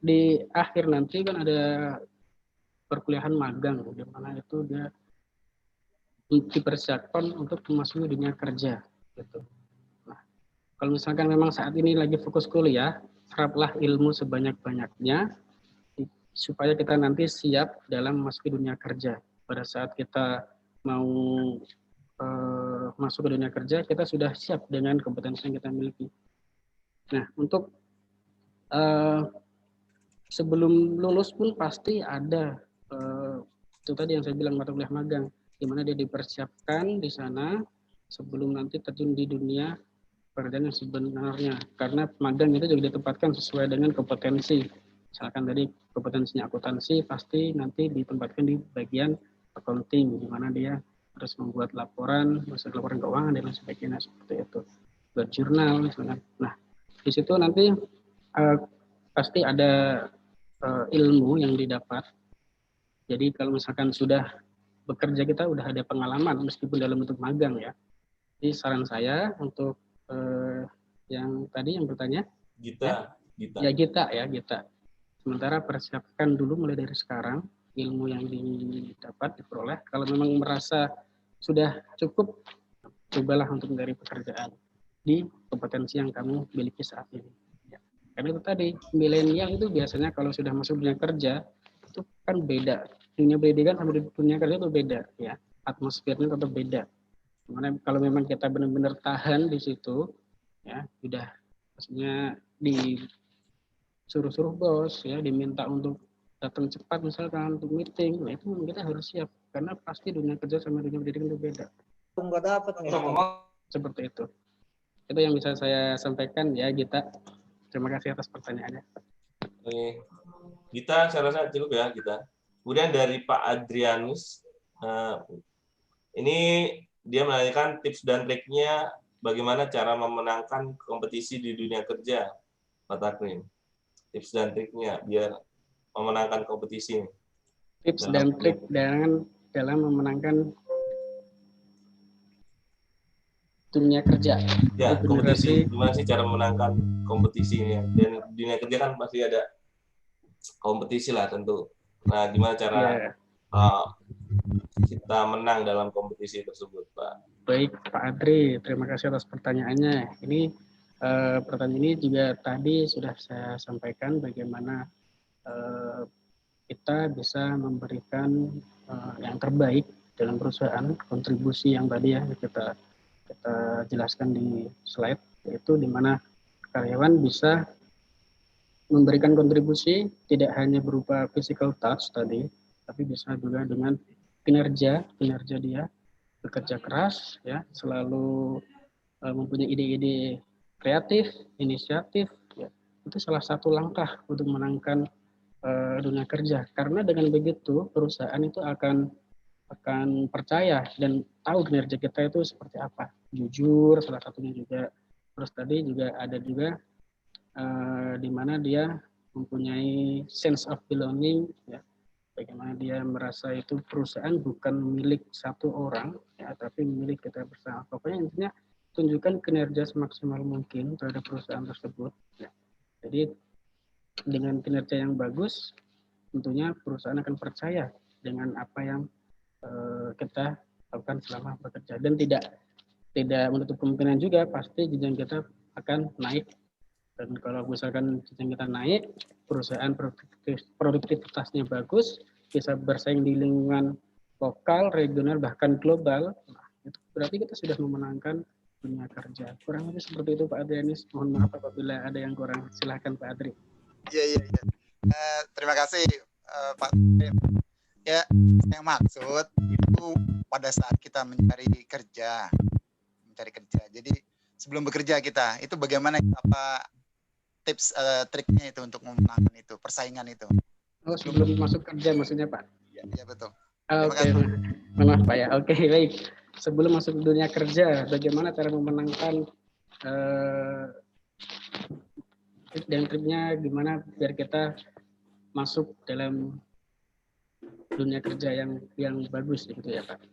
di akhir nanti kan ada perkuliahan magang, di mana itu dia dipersiapkan untuk memasuki dunia kerja gitu. Nah, Kalau misalkan memang saat ini lagi fokus kuliah, seraplah ilmu sebanyak-banyaknya supaya kita nanti siap dalam memasuki dunia kerja. Pada saat kita mau masuk ke dunia kerja, kita sudah siap dengan kompetensi yang kita miliki. Nah, untuk sebelum lulus pun pasti ada itu tadi yang saya bilang mata kuliah magang, di mana dia dipersiapkan di sana sebelum nanti terjun di dunia pekerjaan yang sebenarnya. Karena magang itu juga ditempatkan sesuai dengan kompetensi. Misalkan tadi kompetensinya akuntansi, pasti nanti ditempatkan di bagian accounting, di mana dia harus membuat laporan, maksud laporan keuangan dan lain sebagainya seperti itu. Buat jurnal misalnya. Nah, di situ nanti pasti ada ilmu yang didapat. Jadi kalau misalkan sudah bekerja kita udah ada pengalaman meskipun dalam bentuk magang ya. Jadi saran saya untuk yang tadi yang bertanya Gita. Gita. Sementara persiapkan dulu mulai dari sekarang ilmu yang didapat diperoleh. Kalau memang merasa sudah cukup, cobalah untuk mencari pekerjaan di kompetensi yang kamu miliki saat ini. Ya. Karena itu tadi milenial itu biasanya kalau sudah masuk dunia kerja itu kan beda. Dunia pendidikan sama dunia kerja itu beda ya. Atmosfernya tetap beda. Karena kalau memang kita benar-benar tahan di situ, ya sudah, maksudnya disuruh-suruh bos, ya diminta untuk datang cepat misalkan untuk meeting, nah itu kita harus siap karena pasti dunia kerja sama dunia pendidikan itu beda. Nggak dapat nih. Seperti itu. Itu yang bisa saya sampaikan ya Gita. Terima kasih atas pertanyaannya. Oke. Gita, saya rasa cukup ya Gita. Kemudian dari Pak Adrianus, ini dia menanyakan tips dan triknya bagaimana cara memenangkan kompetisi di dunia kerja, Pak Takrim. Tips dan triknya biar memenangkan kompetisi. Tips dan trik dalam memenangkan dunia kerja. Ya, kompetisi. Gimana sih cara memenangkan kompetisinya? Dan dunia kerja kan pasti ada kompetisi lah tentu. Nah, gimana cara kita menang dalam kompetisi tersebut, Pak? Baik, Pak Adri, terima kasih atas pertanyaannya. Ini pertanyaan ini juga tadi sudah saya sampaikan bagaimana kita bisa memberikan yang terbaik dalam perusahaan, kontribusi yang tadi ya kita jelaskan di slide, yaitu di mana karyawan bisa memberikan kontribusi tidak hanya berupa physical touch tadi, tapi bisa juga dengan kinerja dia bekerja keras, ya selalu mempunyai ide-ide kreatif, inisiatif, ya itu salah satu langkah untuk menangkan dunia kerja. Karena dengan begitu perusahaan itu akan percaya dan tahu kinerja kita itu seperti apa, jujur salah satunya juga. Terus tadi juga ada juga di mana dia mempunyai sense of belonging, ya, bagaimana dia merasa itu perusahaan bukan milik satu orang, ya, tapi milik kita bersama. Pokoknya intinya tunjukkan kinerja semaksimal mungkin terhadap perusahaan tersebut. Ya. Jadi dengan kinerja yang bagus, tentunya perusahaan akan percaya dengan apa yang kita lakukan selama bekerja, dan tidak menutup kemungkinan juga pasti jenjang kita akan naik. Dan kalau misalkan jenjang kita naik, perusahaan produktivitasnya bagus, bisa bersaing di lingkungan lokal, regional, bahkan global, nah, itu berarti kita sudah memenangkan dunia kerja. Kurang lebih seperti itu Pak Adrianus. Mohon maaf apabila ada yang kurang. Silahkan Pak Adri. Iya. Terima kasih Pak. Ya, yang maksud itu pada saat kita mencari kerja. Jadi sebelum bekerja kita, itu bagaimana apa tips triknya itu untuk memenangkan itu, persaingan itu? Oh, sebelum masuk kerja maksudnya Pak? Iya betul. Oke. Maaf Pak ya. Oke, baik. Sebelum masuk dunia kerja, bagaimana cara memenangkan dan triknya gimana biar kita masuk dalam dunia kerja yang bagus gitu ya Pak.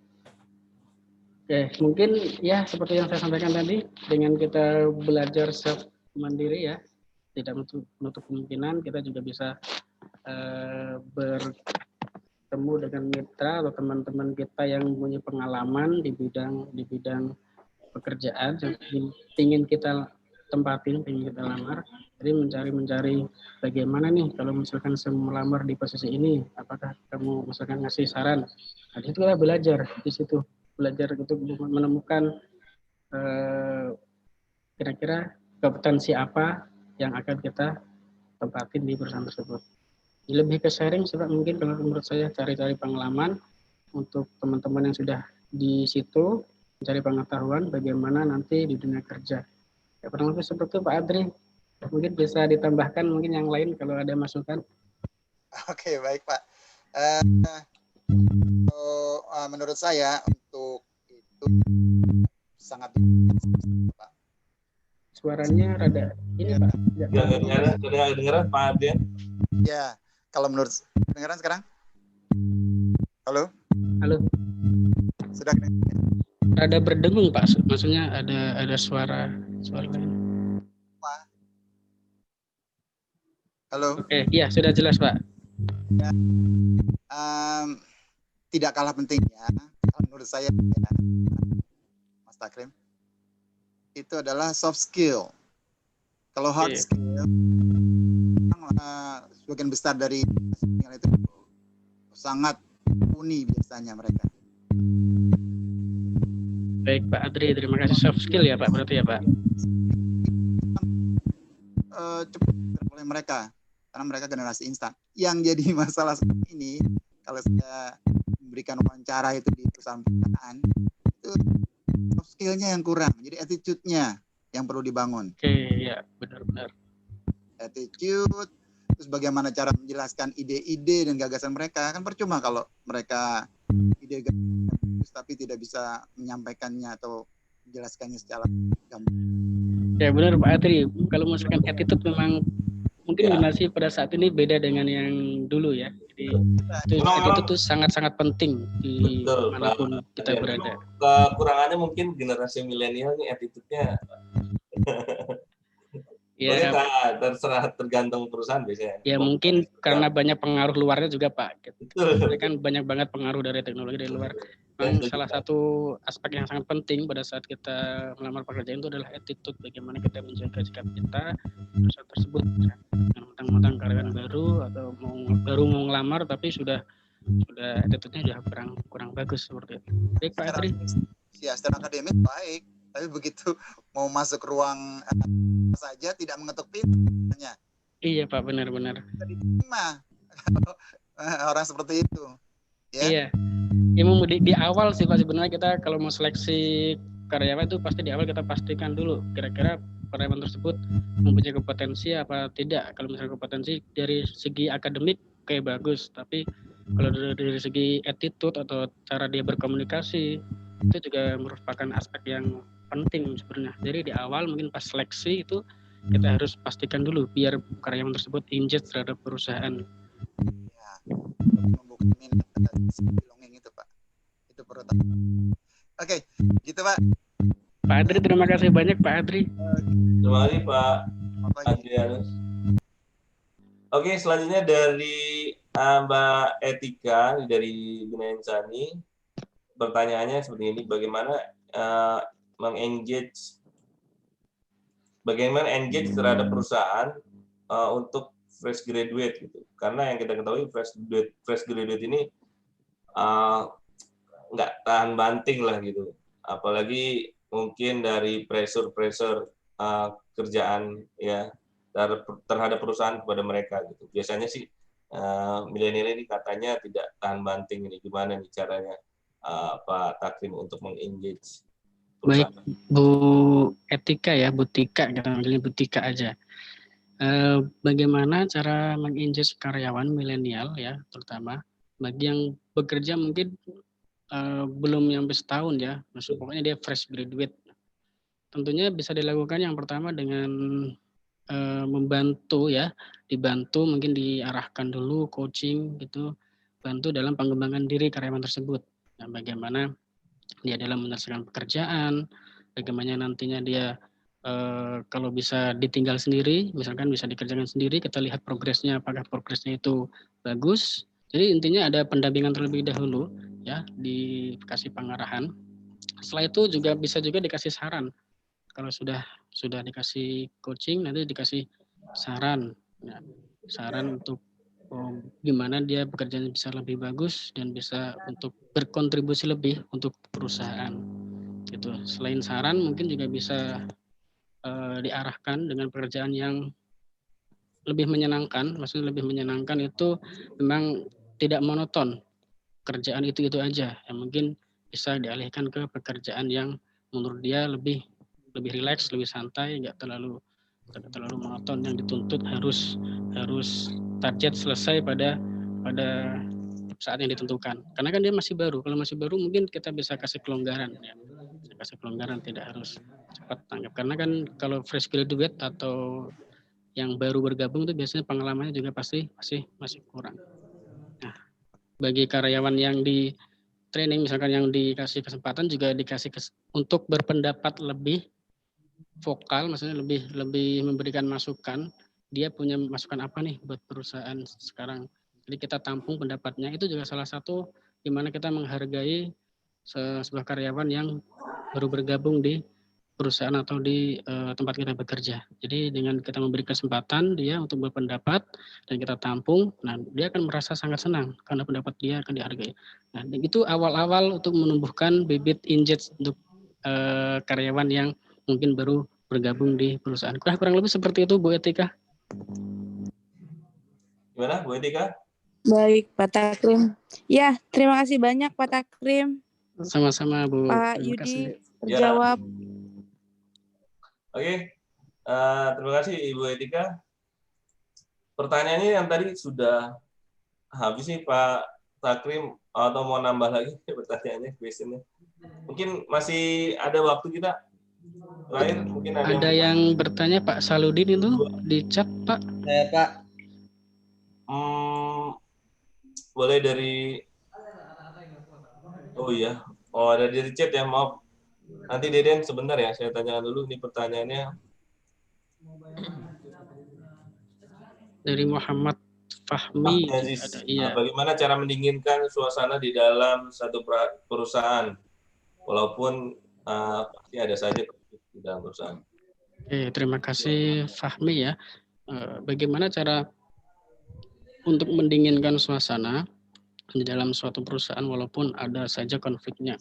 Oke, mungkin ya seperti yang saya sampaikan tadi, dengan kita belajar self mandiri ya, tidak menutup kemungkinan kita juga bisa bertemu dengan mitra atau teman-teman kita yang punya pengalaman di bidang pekerjaan yang ingin kita tempatin, pengen kita lamar. Jadi mencari bagaimana nih kalau misalkan saya melamar di posisi ini, apakah kamu misalkan ngasih saran. Nah, itu kita belajar di situ, belajar untuk menemukan kira-kira kompetensi apa yang akan kita tempatin di perusahaan tersebut. Lebih ke sharing sih Pak, mungkin kalau menurut saya cari-cari pengalaman untuk teman-teman yang sudah di situ, mencari pengetahuan bagaimana nanti di dunia kerja. Ya, kurang lebih seperti itu Pak Adri. Mungkin bisa ditambahkan mungkin yang lain kalau ada masukan. Oke, baik Pak. Menurut saya untuk itu sangat Pak. Suaranya rada ini Pak. Dengar Pak Adrian? Ya, kalau menurut dengaran sekarang? Halo? Halo. Sudah kedengaran? Rada berdengung Pak, maksudnya ada suara lain. Pak. Halo. Oke, iya sudah jelas Pak. Ya, tidak kalah pentingnya, kalau menurut saya, ya, Mas Takrim, itu adalah soft skill. Kalau hard skill, sebagian besar dari itu sangat mumpuni biasanya mereka. Baik Pak Adri, terima kasih. Soft skill ya Pak, berarti ya Pak? Cepat oleh mereka, karena mereka generasi instan. Yang jadi masalah seperti ini, kalau saya memberikan wawancara itu di perusahaan-perusahaan, itu soft skill-nya yang kurang, jadi attitude-nya yang perlu dibangun. Oke, ya benar-benar. Attitude, terus bagaimana cara menjelaskan ide-ide dan gagasan mereka, kan percuma kalau mereka ide bagus tapi tidak bisa menyampaikannya atau menjelaskannya secara gampang. Ya benar Pak Adri, kalau misalkan attitude memang mungkin generasi pada saat ini beda dengan yang dulu ya. Jadi attitude itu sangat-sangat penting di manapun kita berada. Kekurangannya mungkin generasi milenial ini attitude-nya ya terserah, tergantung perusahaan biasanya. Ya mungkin karena banyak pengaruh luarnya juga Pak. Jadi kan banyak banget pengaruh dari teknologi dari luar. Salah satu aspek yang sangat penting pada saat kita melamar pekerjaan itu adalah attitude, bagaimana kita menjaga sikap kita perusahaan tersebut. Mentang-mentang karyawan baru atau baru mau ngelamar tapi sudah attitude-nya sudah kurang bagus seperti itu. Baik Pak Adri. Ya, secara akademik baik, tapi begitu mau masuk ruang saja tidak mengetuk pintunya. Iya Pak, benar-benar. Tidak diterima orang seperti itu. Ya? Iya. Memang di awal sih Pak, sebenarnya kita kalau mau seleksi karyawan itu pasti di awal kita pastikan dulu kira-kira karyawan tersebut mempunyai kompetensi apa tidak. Kalau misalnya kompetensi dari segi akademik kayak bagus, tapi kalau dari segi attitude atau cara dia berkomunikasi itu juga merupakan aspek yang penting sebenarnya. Jadi di awal mungkin pas seleksi itu kita harus pastikan dulu biar karyawan tersebut engage terhadap perusahaan. Ya, membuka minat belonging itu Pak. Itu perlu. Oke, gitu Pak. Pak Adri, terima kasih banyak Pak Adri. Terima kasih Pak Adrianus. Oke, selanjutnya dari Mbak Etika dari Bina Insani. Pertanyaannya seperti ini, bagaimana engage terhadap perusahaan untuk fresh graduate gitu. Karena yang kita ketahui fresh graduate ini nggak tahan banting lah gitu. Apalagi mungkin dari pressure kerjaan ya terhadap perusahaan kepada mereka gitu. Biasanya sih milenial ini katanya tidak tahan banting ini. Gimana nih caranya Pak Takrim untuk mengengage perusahaan? Baik Bu Etika ya, Bu Tika, kita panggilnya Bu Tika aja. Bagaimana cara mengengage karyawan milenial ya, terutama bagi yang bekerja mungkin belum nyampe setahun ya, pokoknya dia fresh graduate. Tentunya bisa dilakukan yang pertama dengan membantu ya, dibantu mungkin diarahkan dulu coaching gitu, bantu dalam pengembangan diri karyawan tersebut. Nah, bagaimana dia dalam menyelesaikan pekerjaan, bagaimana nantinya dia kalau bisa ditinggal sendiri, misalkan bisa dikerjakan sendiri, kita lihat progresnya, apakah progresnya itu bagus. Jadi intinya ada pendampingan terlebih dahulu ya, dikasih pengarahan. Setelah itu juga bisa juga dikasih saran. Kalau sudah sudah dikasih coaching, nanti dikasih saran, ya, saran untuk gimana dia bekerjanya bisa lebih bagus dan bisa untuk berkontribusi lebih untuk perusahaan. Gitu. Selain saran, mungkin juga bisa diarahkan dengan pekerjaan yang lebih menyenangkan. Maksudnya lebih menyenangkan itu memang tidak monoton. Kerjaan itu aja. Yang mungkin bisa dialihkan ke pekerjaan yang menurut dia lebih rileks, lebih santai, nggak terlalu monoton yang dituntut harus target selesai pada saat yang ditentukan. Karena kan dia masih baru. Kalau masih baru mungkin kita bisa kasih kelonggaran, ya. Kasih kelonggaran, tidak harus cepat tanggap. Karena kan kalau fresh graduate atau yang baru bergabung itu biasanya pengalamannya juga pasti masih kurang. Nah, bagi karyawan yang di training, misalkan yang dikasih kesempatan juga dikasih untuk berpendapat lebih vokal, maksudnya lebih memberikan masukan. Dia punya masukan apa nih buat perusahaan sekarang. Jadi kita tampung pendapatnya. Itu juga salah satu di mana kita menghargai sebuah karyawan yang baru bergabung di perusahaan atau di tempat kita bekerja. Jadi dengan kita memberi kesempatan dia untuk berpendapat dan kita tampung, nah dia akan merasa sangat senang karena pendapat dia akan dihargai. Nah itu awal-awal untuk menumbuhkan bibit injet untuk karyawan yang mungkin baru bergabung di perusahaan. Kurang lebih seperti itu, Bu Etika. Gimana, Bu Etika? Baik, Pak Takrim. Ya, terima kasih banyak Pak Takrim. Sama-sama, Bu. Pak Terima Yudi kasih. terjawab. Oke, terima kasih Ibu Etika. Pertanyaannya yang tadi sudah habis nih Pak Takrim, atau mau nambah lagi pertanyaannya, questionnya? Mungkin masih ada waktu kita. Terakhir mungkin ada yang bertanya Pak Saludin itu di chat, Pak. Saya Pak. Boleh dari ada dari chat ya, maaf. Nanti Deden sebentar ya, saya tanya dulu ini pertanyaannya. Dari Muhammad Fahmi. Iya. Bagaimana cara mendinginkan suasana di dalam satu perusahaan, walaupun pasti ada saja di dalam perusahaan. Terima kasih Fahmi ya. Bagaimana cara untuk mendinginkan suasana di dalam suatu perusahaan walaupun ada saja konfliknya?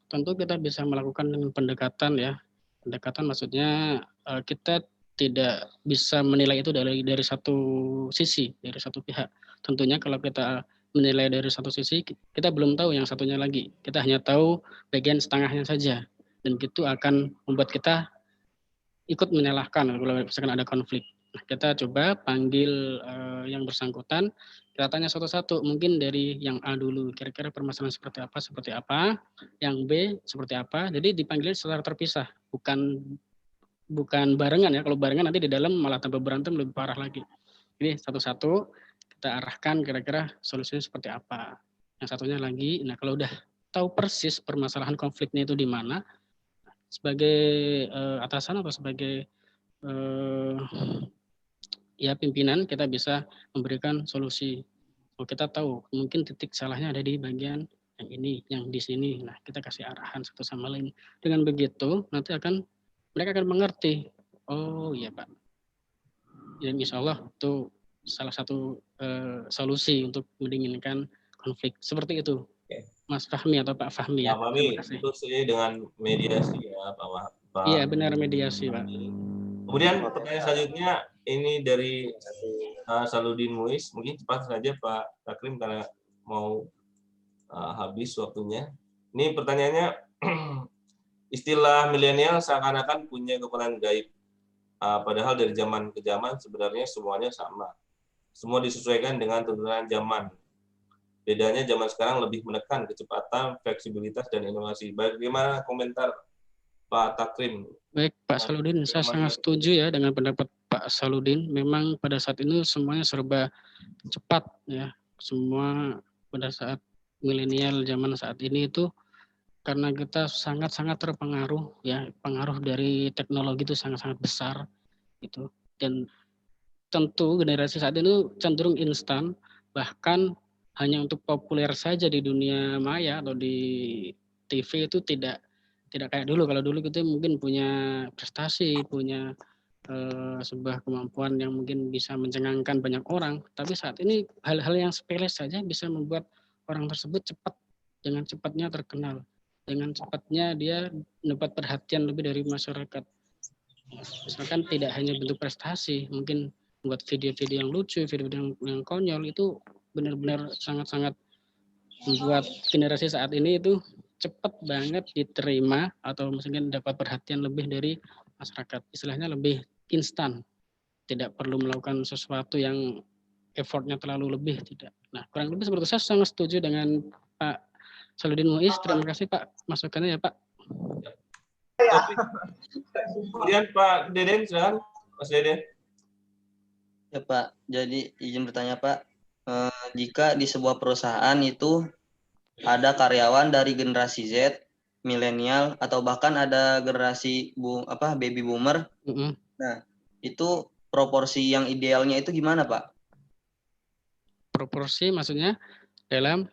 Tentu kita bisa melakukan dengan pendekatan ya. Pendekatan maksudnya kita tidak bisa menilai itu dari satu sisi, dari satu pihak. Tentunya kalau kita menilai dari satu sisi, kita belum tahu yang satunya lagi. Kita hanya tahu bagian setengahnya saja. Dan itu akan membuat kita ikut menyalahkan kalau misalkan ada konflik. Nah, kita coba panggil yang bersangkutan, kita tanya satu-satu, mungkin dari yang A dulu, kira-kira permasalahan seperti apa, yang B seperti apa. Jadi dipanggil secara terpisah, bukan barengan ya. Kalau barengan nanti di dalam malah tambah berantem lebih parah lagi. Jadi satu-satu kita arahkan kira-kira solusinya seperti apa. Yang satunya lagi, nah kalau udah tahu persis permasalahan konfliknya itu di mana, sebagai atasan atau sebagai pimpinan kita bisa memberikan solusi. Kita tahu mungkin titik salahnya ada di bagian yang ini, yang di sini. Nah kita kasih arahan satu sama lain. Dengan begitu nanti mereka akan mengerti. Oh iya Pak. Ya insya Allah itu salah satu solusi untuk mendinginkan konflik. Seperti itu. Mas Fahmi atau Pak Fahmi ya. Pak Fahmi, itu sih dengan mediasi ya Pak. Iya benar, mediasi Pak. Kemudian pertanyaan selanjutnya ini dari Saludin Muiz. Mungkin cepat saja Pak Takrim karena mau habis waktunya. Ini pertanyaannya, istilah milenial seakan-akan punya kekuatan gaib. Padahal dari zaman ke zaman sebenarnya semuanya sama. Semua disesuaikan dengan tuntunan zaman. Bedanya zaman sekarang lebih menekan kecepatan, fleksibilitas, dan inovasi. Bagaimana komentar Pak Takrim? Baik Pak Saludin, saya sangat setuju ya dengan pendapat Pak Saludin. Memang pada saat ini semuanya serba cepat ya. Semua pada saat milenial zaman saat ini itu karena kita sangat-sangat terpengaruh ya, pengaruh dari teknologi itu sangat-sangat besar gitu. Dan tentu generasi saat ini cenderung instan, bahkan hanya untuk populer saja di dunia maya atau di TV itu tidak Tidak kayak dulu. Kalau dulu kita mungkin punya prestasi, punya sebuah kemampuan yang mungkin bisa mencengangkan banyak orang. Tapi saat ini hal-hal yang sepele saja bisa membuat orang tersebut cepat, dengan cepatnya terkenal, dengan cepatnya dia mendapat perhatian lebih dari masyarakat. Misalkan tidak hanya bentuk prestasi, mungkin buat video-video yang lucu, video-video yang konyol, itu benar-benar sangat-sangat membuat generasi saat ini itu cepat banget diterima atau mungkin dapat perhatian lebih dari masyarakat. Istilahnya lebih instan, tidak perlu melakukan sesuatu yang effortnya terlalu lebih, tidak. Nah, kurang lebih seperti itu. Saya sangat setuju dengan Pak Saludin Muiz. Terima kasih Pak masukannya ya Pak. Kemudian Pak Deden, silakan Mas Deden. Ya Pak, jadi izin bertanya Pak, jika di sebuah perusahaan itu ada karyawan dari generasi Z, milenial, atau bahkan ada generasi baby boomer, nah itu proporsi yang idealnya itu gimana Pak? Proporsi maksudnya dalam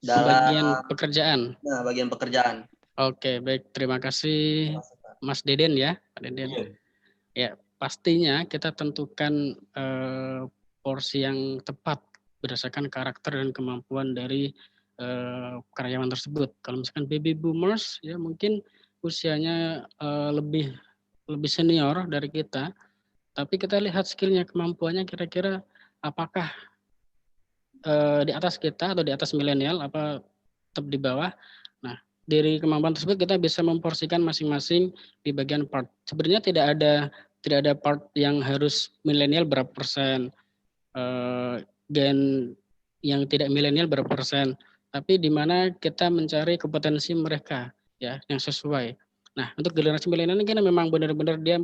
Dalam bagian pekerjaan. Nah, bagian pekerjaan. Oke, baik. Terima kasih Mas Deden ya, Pak Deden. Ya, pastinya kita tentukan porsi yang tepat berdasarkan karakter dan kemampuan dari karyawan tersebut. Kalau misalkan baby boomers, ya mungkin usianya lebih senior dari kita, tapi kita lihat skillnya, kemampuannya kira-kira apakah di atas kita atau di atas milenial, apa tetap di bawah. Nah, dari kemampuan tersebut kita bisa memporsikan masing-masing di bagian part. Sebenarnya tidak ada part yang harus milenial berapa persen, gen yang tidak milenial berapa persen, tapi di mana kita mencari kompetensi mereka ya yang sesuai. Nah, untuk generasi milenial ini kan memang benar-benar dia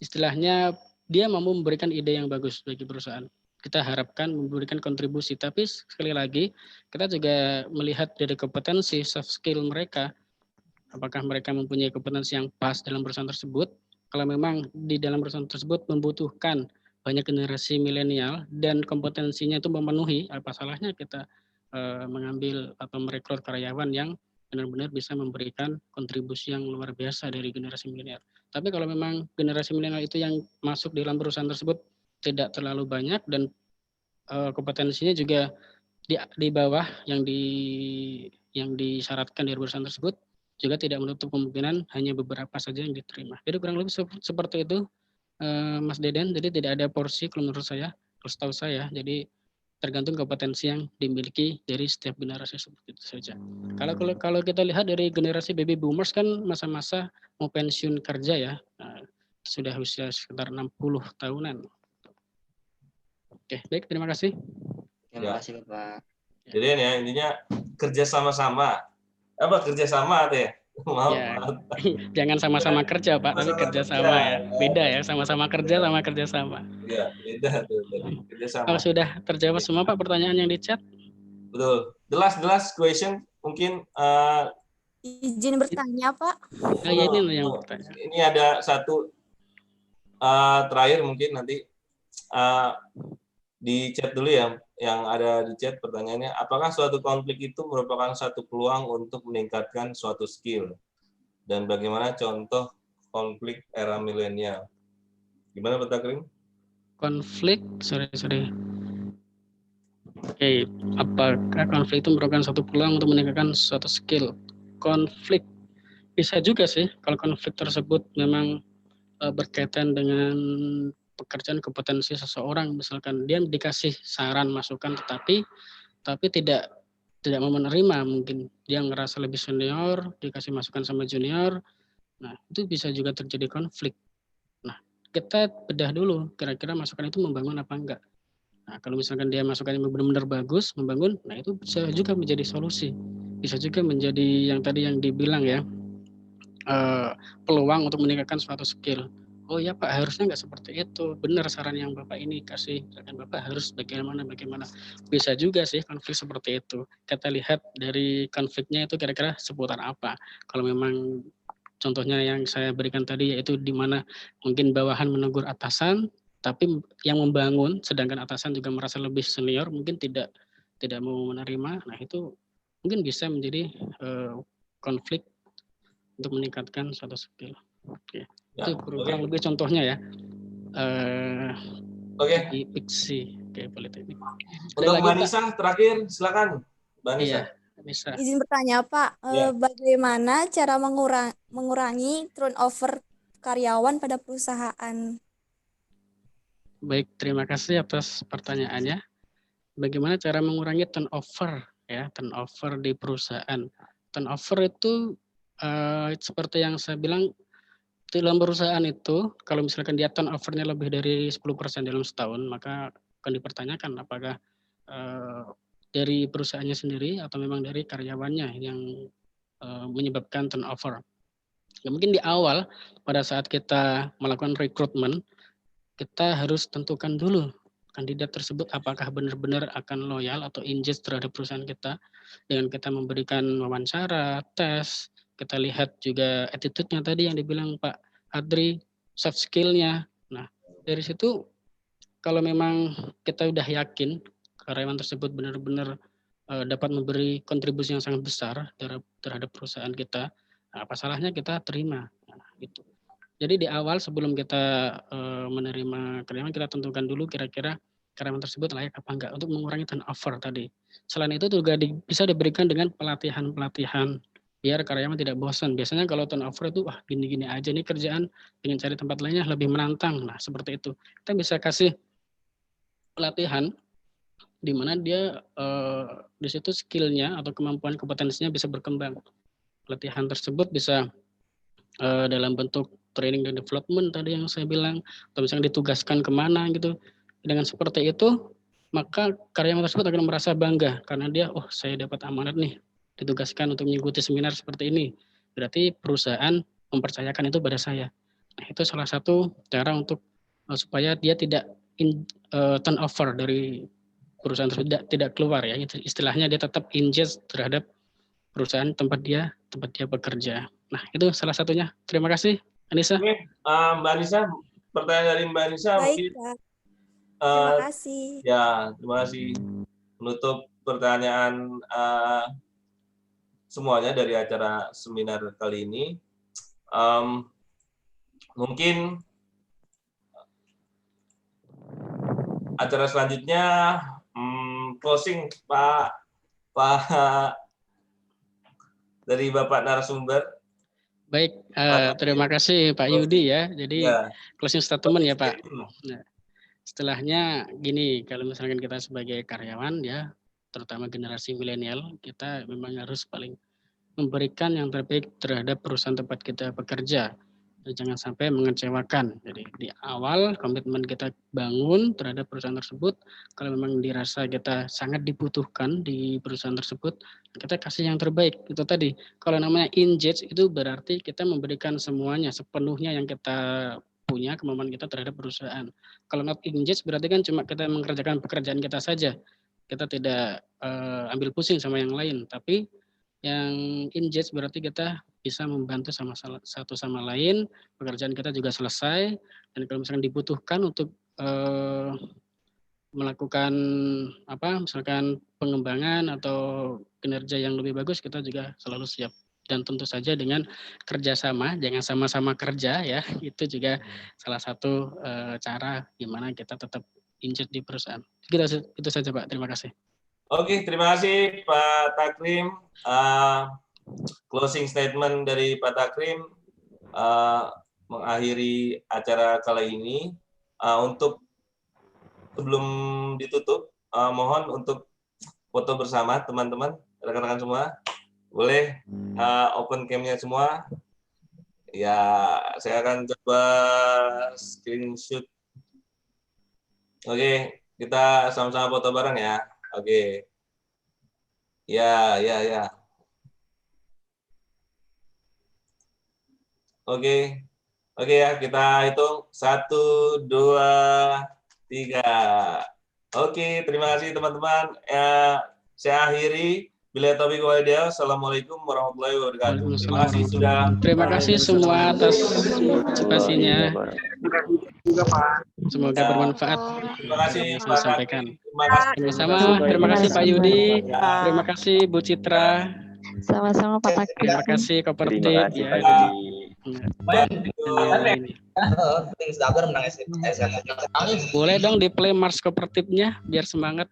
istilahnya dia mampu memberikan ide yang bagus bagi perusahaan. Kita harapkan memberikan kontribusi, tapi sekali lagi kita juga melihat dari kompetensi soft skill mereka, apakah mereka mempunyai kompetensi yang pas dalam perusahaan tersebut. Kalau memang di dalam perusahaan tersebut membutuhkan banyak generasi milenial dan kompetensinya itu memenuhi, apa salahnya kita mengambil atau merekrut karyawan yang benar-benar bisa memberikan kontribusi yang luar biasa dari generasi milenial. Tapi kalau memang generasi milenial itu yang masuk di dalam perusahaan tersebut tidak terlalu banyak dan kompetensinya juga di bawah yang disyaratkan dari perusahaan tersebut, juga tidak menutup kemungkinan hanya beberapa saja yang diterima. Jadi kurang lebih seperti itu Mas Deden. Jadi tidak ada porsi kalau menurut saya, kalau setahu saya. Jadi tergantung kompetensi yang dimiliki dari setiap generasi, seperti itu saja. Kalau kita lihat dari generasi baby boomers kan masa-masa mau pensiun kerja ya, sudah usia sekitar 60 tahunan. Oke, baik, terima kasih. Terima kasih Bapak. Jadi ya intinya kerja sama-sama. Apa kerja sama tuh ya? Maaf. Ya, jangan sama-sama kerja Pak, tapi kerja sama ya. Beda ya, sama-sama kerja sama kerja sama. Iya, beda tuh kerja sama. Kalau sudah terjawab semua Pak pertanyaan yang di chat? Betul. The last question mungkin izin bertanya Pak. Ya, ini yang bertanya. Ini ada satu terakhir mungkin nanti di chat dulu ya, yang ada di chat pertanyaannya, apakah suatu konflik itu merupakan satu peluang untuk meningkatkan suatu skill? Dan bagaimana contoh konflik era milenial? Gimana Pak Takrim? Konflik, sorry. Oke, apakah konflik itu merupakan suatu peluang untuk meningkatkan suatu skill? Konflik bisa juga sih, kalau konflik tersebut memang berkaitan dengan pekerjaan, kompetensi seseorang, misalkan dia dikasih saran masukan tetapi tidak mau menerima, mungkin dia ngerasa lebih senior, dikasih masukan sama junior, nah itu bisa juga terjadi konflik. Nah kita bedah dulu kira-kira masukan itu membangun apa enggak. Nah kalau misalkan dia masukannya benar-benar bagus, membangun, nah itu bisa juga menjadi solusi, bisa juga menjadi yang tadi yang dibilang ya, peluang untuk meningkatkan suatu skill. Oh ya Pak, harusnya nggak seperti itu. Benar saran yang Bapak ini kasih. Misalkan Bapak harus bagaimana. Bisa juga sih konflik seperti itu. Kita lihat dari konfliknya itu kira-kira seputar apa. Kalau memang contohnya yang saya berikan tadi, yaitu di mana mungkin bawahan menegur atasan, tapi yang membangun, sedangkan atasan juga merasa lebih senior, mungkin tidak mau menerima. Nah itu mungkin bisa menjadi konflik untuk meningkatkan suatu skill. Oke. Itu kurang lebih contohnya ya. Di fiksi politeknik. Untuk Mbak Nisa terakhir, silakan Mbak Nisa. Iya, bisa. Izin bertanya Pak, bagaimana cara mengurangi turnover karyawan pada perusahaan? Baik, terima kasih atas pertanyaannya. Bagaimana cara mengurangi turnover ya, turnover di perusahaan. Turnover itu seperti yang saya bilang, dalam perusahaan itu kalau misalkan dia turnover-nya lebih dari 10% dalam setahun, maka akan dipertanyakan apakah dari perusahaannya sendiri atau memang dari karyawannya yang menyebabkan turnover. Ya, mungkin di awal pada saat kita melakukan rekrutmen, kita harus tentukan dulu kandidat tersebut apakah benar-benar akan loyal atau engage terhadap perusahaan kita, dengan kita memberikan wawancara, tes, kita lihat juga attitude-nya tadi yang dibilang Pak Adri, soft skill-nya. Nah, dari situ kalau memang kita udah yakin karyawan tersebut benar-benar dapat memberi kontribusi yang sangat besar terhadap perusahaan kita, apa salahnya kita terima. Nah, gitu. Jadi di awal sebelum kita menerima karyawan, kita tentukan dulu kira-kira karyawan tersebut layak apa enggak untuk mengurangi turnover tadi. Selain itu juga bisa diberikan dengan pelatihan-pelatihan biar karyawan tidak bosan. Biasanya kalau turnover itu wah gini-gini aja nih kerjaan, ingin cari tempat lainnya lebih menantang. Nah, seperti itu. Kita bisa kasih pelatihan di mana dia di situ skillnya atau kemampuan kompetensinya bisa berkembang. Pelatihan tersebut bisa dalam bentuk training dan development tadi yang saya bilang, atau misalnya ditugaskan kemana gitu. Dengan seperti itu, maka karyawan tersebut akan merasa bangga karena dia, oh saya dapat amanat nih, ditugaskan untuk mengikuti seminar seperti ini. Berarti perusahaan mempercayakan itu pada saya. Nah, itu salah satu cara untuk supaya dia tidak turnover dari perusahaan tersebut, tidak keluar ya. Istilahnya dia tetap engage terhadap perusahaan tempat dia bekerja. Nah, itu salah satunya. Terima kasih, Anissa. Oke, Mbak Anissa, pertanyaan dari Mbak Anissa Baik, mungkin. terima kasih. Ya, terima kasih. Menutup pertanyaan semuanya dari acara seminar kali ini. Mungkin acara selanjutnya closing Pak dari Bapak narasumber. Baik, terima kasih Pak Yudi ya. Jadi closing statement ya Pak. Nah, setelahnya gini, kalau misalkan kita sebagai karyawan ya, terutama generasi milenial, kita memang harus paling memberikan yang terbaik terhadap perusahaan tempat kita bekerja. Jangan sampai mengecewakan. Jadi di awal komitmen kita bangun terhadap perusahaan tersebut, kalau memang dirasa kita sangat dibutuhkan di perusahaan tersebut, kita kasih yang terbaik. Itu tadi, kalau namanya engage itu berarti kita memberikan semuanya, sepenuhnya yang kita punya, kemampuan kita terhadap perusahaan. Kalau not engage berarti kan cuma kita mengerjakan pekerjaan kita saja. Kita tidak ambil pusing sama yang lain, tapi yang engage berarti kita bisa membantu satu sama lain, pekerjaan kita juga selesai, dan kalau misalkan dibutuhkan untuk melakukan misalkan pengembangan atau kinerja yang lebih bagus, kita juga selalu siap. Dan tentu saja dengan kerjasama, jangan sama-sama kerja ya, itu juga salah satu cara gimana kita tetap engage di perusahaan. Itu saja Pak, terima kasih. Oke, terima kasih Pak Takrim. Closing statement dari Pak Takrim mengakhiri acara kali ini. Untuk sebelum ditutup, mohon untuk foto bersama teman-teman, rekan-rekan semua. Boleh open cam-nya semua. Ya, saya akan coba screenshot. Oke, kita sama-sama foto bareng ya. Oke. Ya. Oke ya, kita hitung 1, 2, 3. Oke, terima kasih teman-teman. Saya akhiri. Bila taufiq wal hidayah. Assalamualaikum warahmatullahi wabarakatuh. Terima kasih sudah. Terima kasih semua atas partisipasinya. juga Pak. Semoga bermanfaat. Terima kasih yang Pak saya sampaikan. Terima kasih. Sama-sama. Terima kasih Pak Yudi. Terima kasih Bu Citra. Sama-sama Pak Takir. Terima kasih Kopertif. Terima kasih Ya. Pak Yudi. Boleh dong di play Mars Kooperatifnya biar semangat.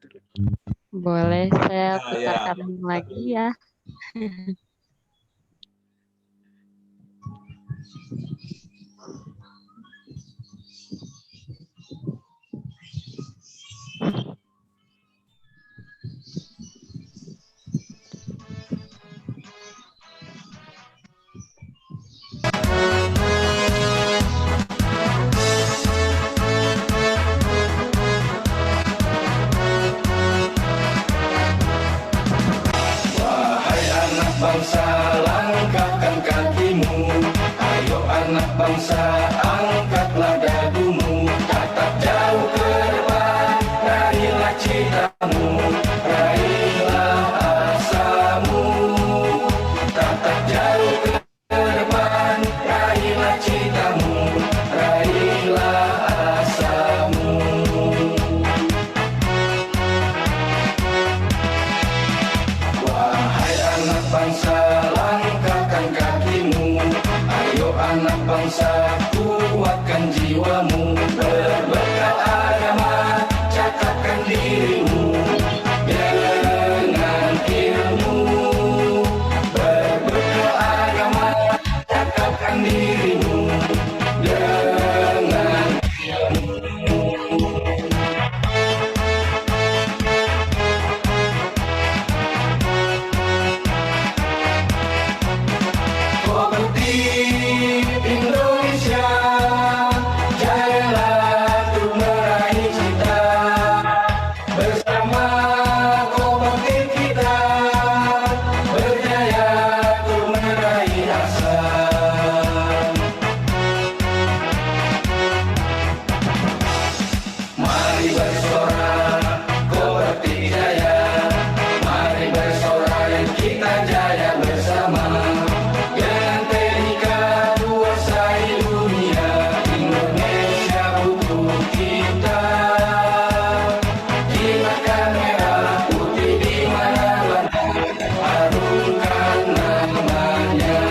Boleh saya putarkan lagi ya. Wahai anak bangsa, langkahkan kakimu. Ayo anak bangsa, angkatlah dagumu. Tatap jauh ke depan, raihlah citamu, raihlah asamu. Tatap jauh ke depan, raihlah citamu, raihlah asamu. Wahai anak bangsa, langkahkan kakimu. Ayo anak bangsa, kuatkan jiwamu. Berbekal agama, cakapkan dirimu dengan ilmu. Berbekal agama, cakapkan dirimu dengan ilmu. Kooperatif Indonesia, jayalah untuk meraih cita. Bersama kooperatif kita, berjaya untuk meraih asa. Mari bersorak, kooperatif jaya. Mari bersorak, kita jaya bersama. Dengan teknika kuasai dunia, Indonesia butuh kita. Kibarkan merah putih di mana-mana, harumkan namanya.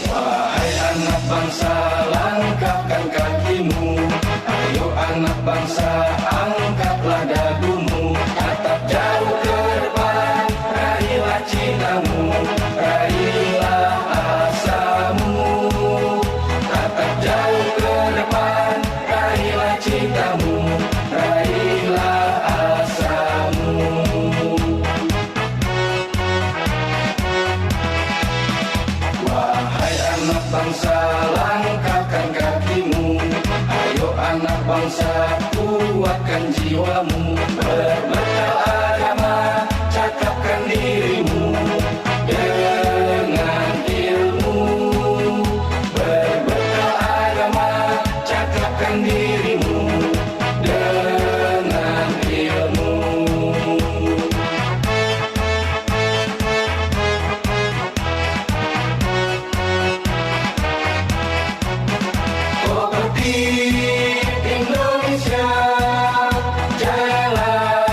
Wahai anak bangsa, langkahkan kakimu. Ayo anak bangsa, angkatlah dagumu. Tatap jauh ke depan, raihlah citamu, raihlah asamu. Tatap jauh ke depan, raihlah citamu, raihlah asamu. Wahai anak bangsa, langkahkan kakimu. Ayo anak bangsa, kuatkan jiwamu. Berbekal agama, cakapkan dirimu dengan ilmu. Berbekal agama, cakapkan dirimu dengan ilmu. Kooperatif Indonesia, jayalah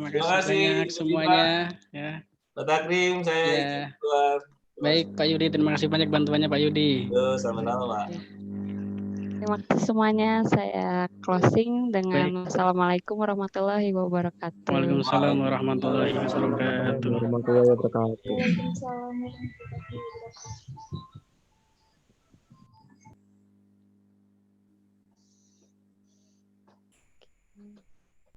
Terima Terima kasih kasih, banyak Ibu semuanya. Diva. Ya. Pak Takrim, saya Ya. izin keluar. Baik, Pak Yudi, terima kasih banyak bantuannya Pak Yudi. Yo, sama-sama, Pak. Terima kasih semuanya. Saya closing Baik. dengan Assalamualaikum warahmatullahi wabarakatuh. Waalaikumsalam warahmatullahi wabarakatuh. warahmatullahi wabarakatuh. Waalaikumsalam warahmatullahi wabarakatuh.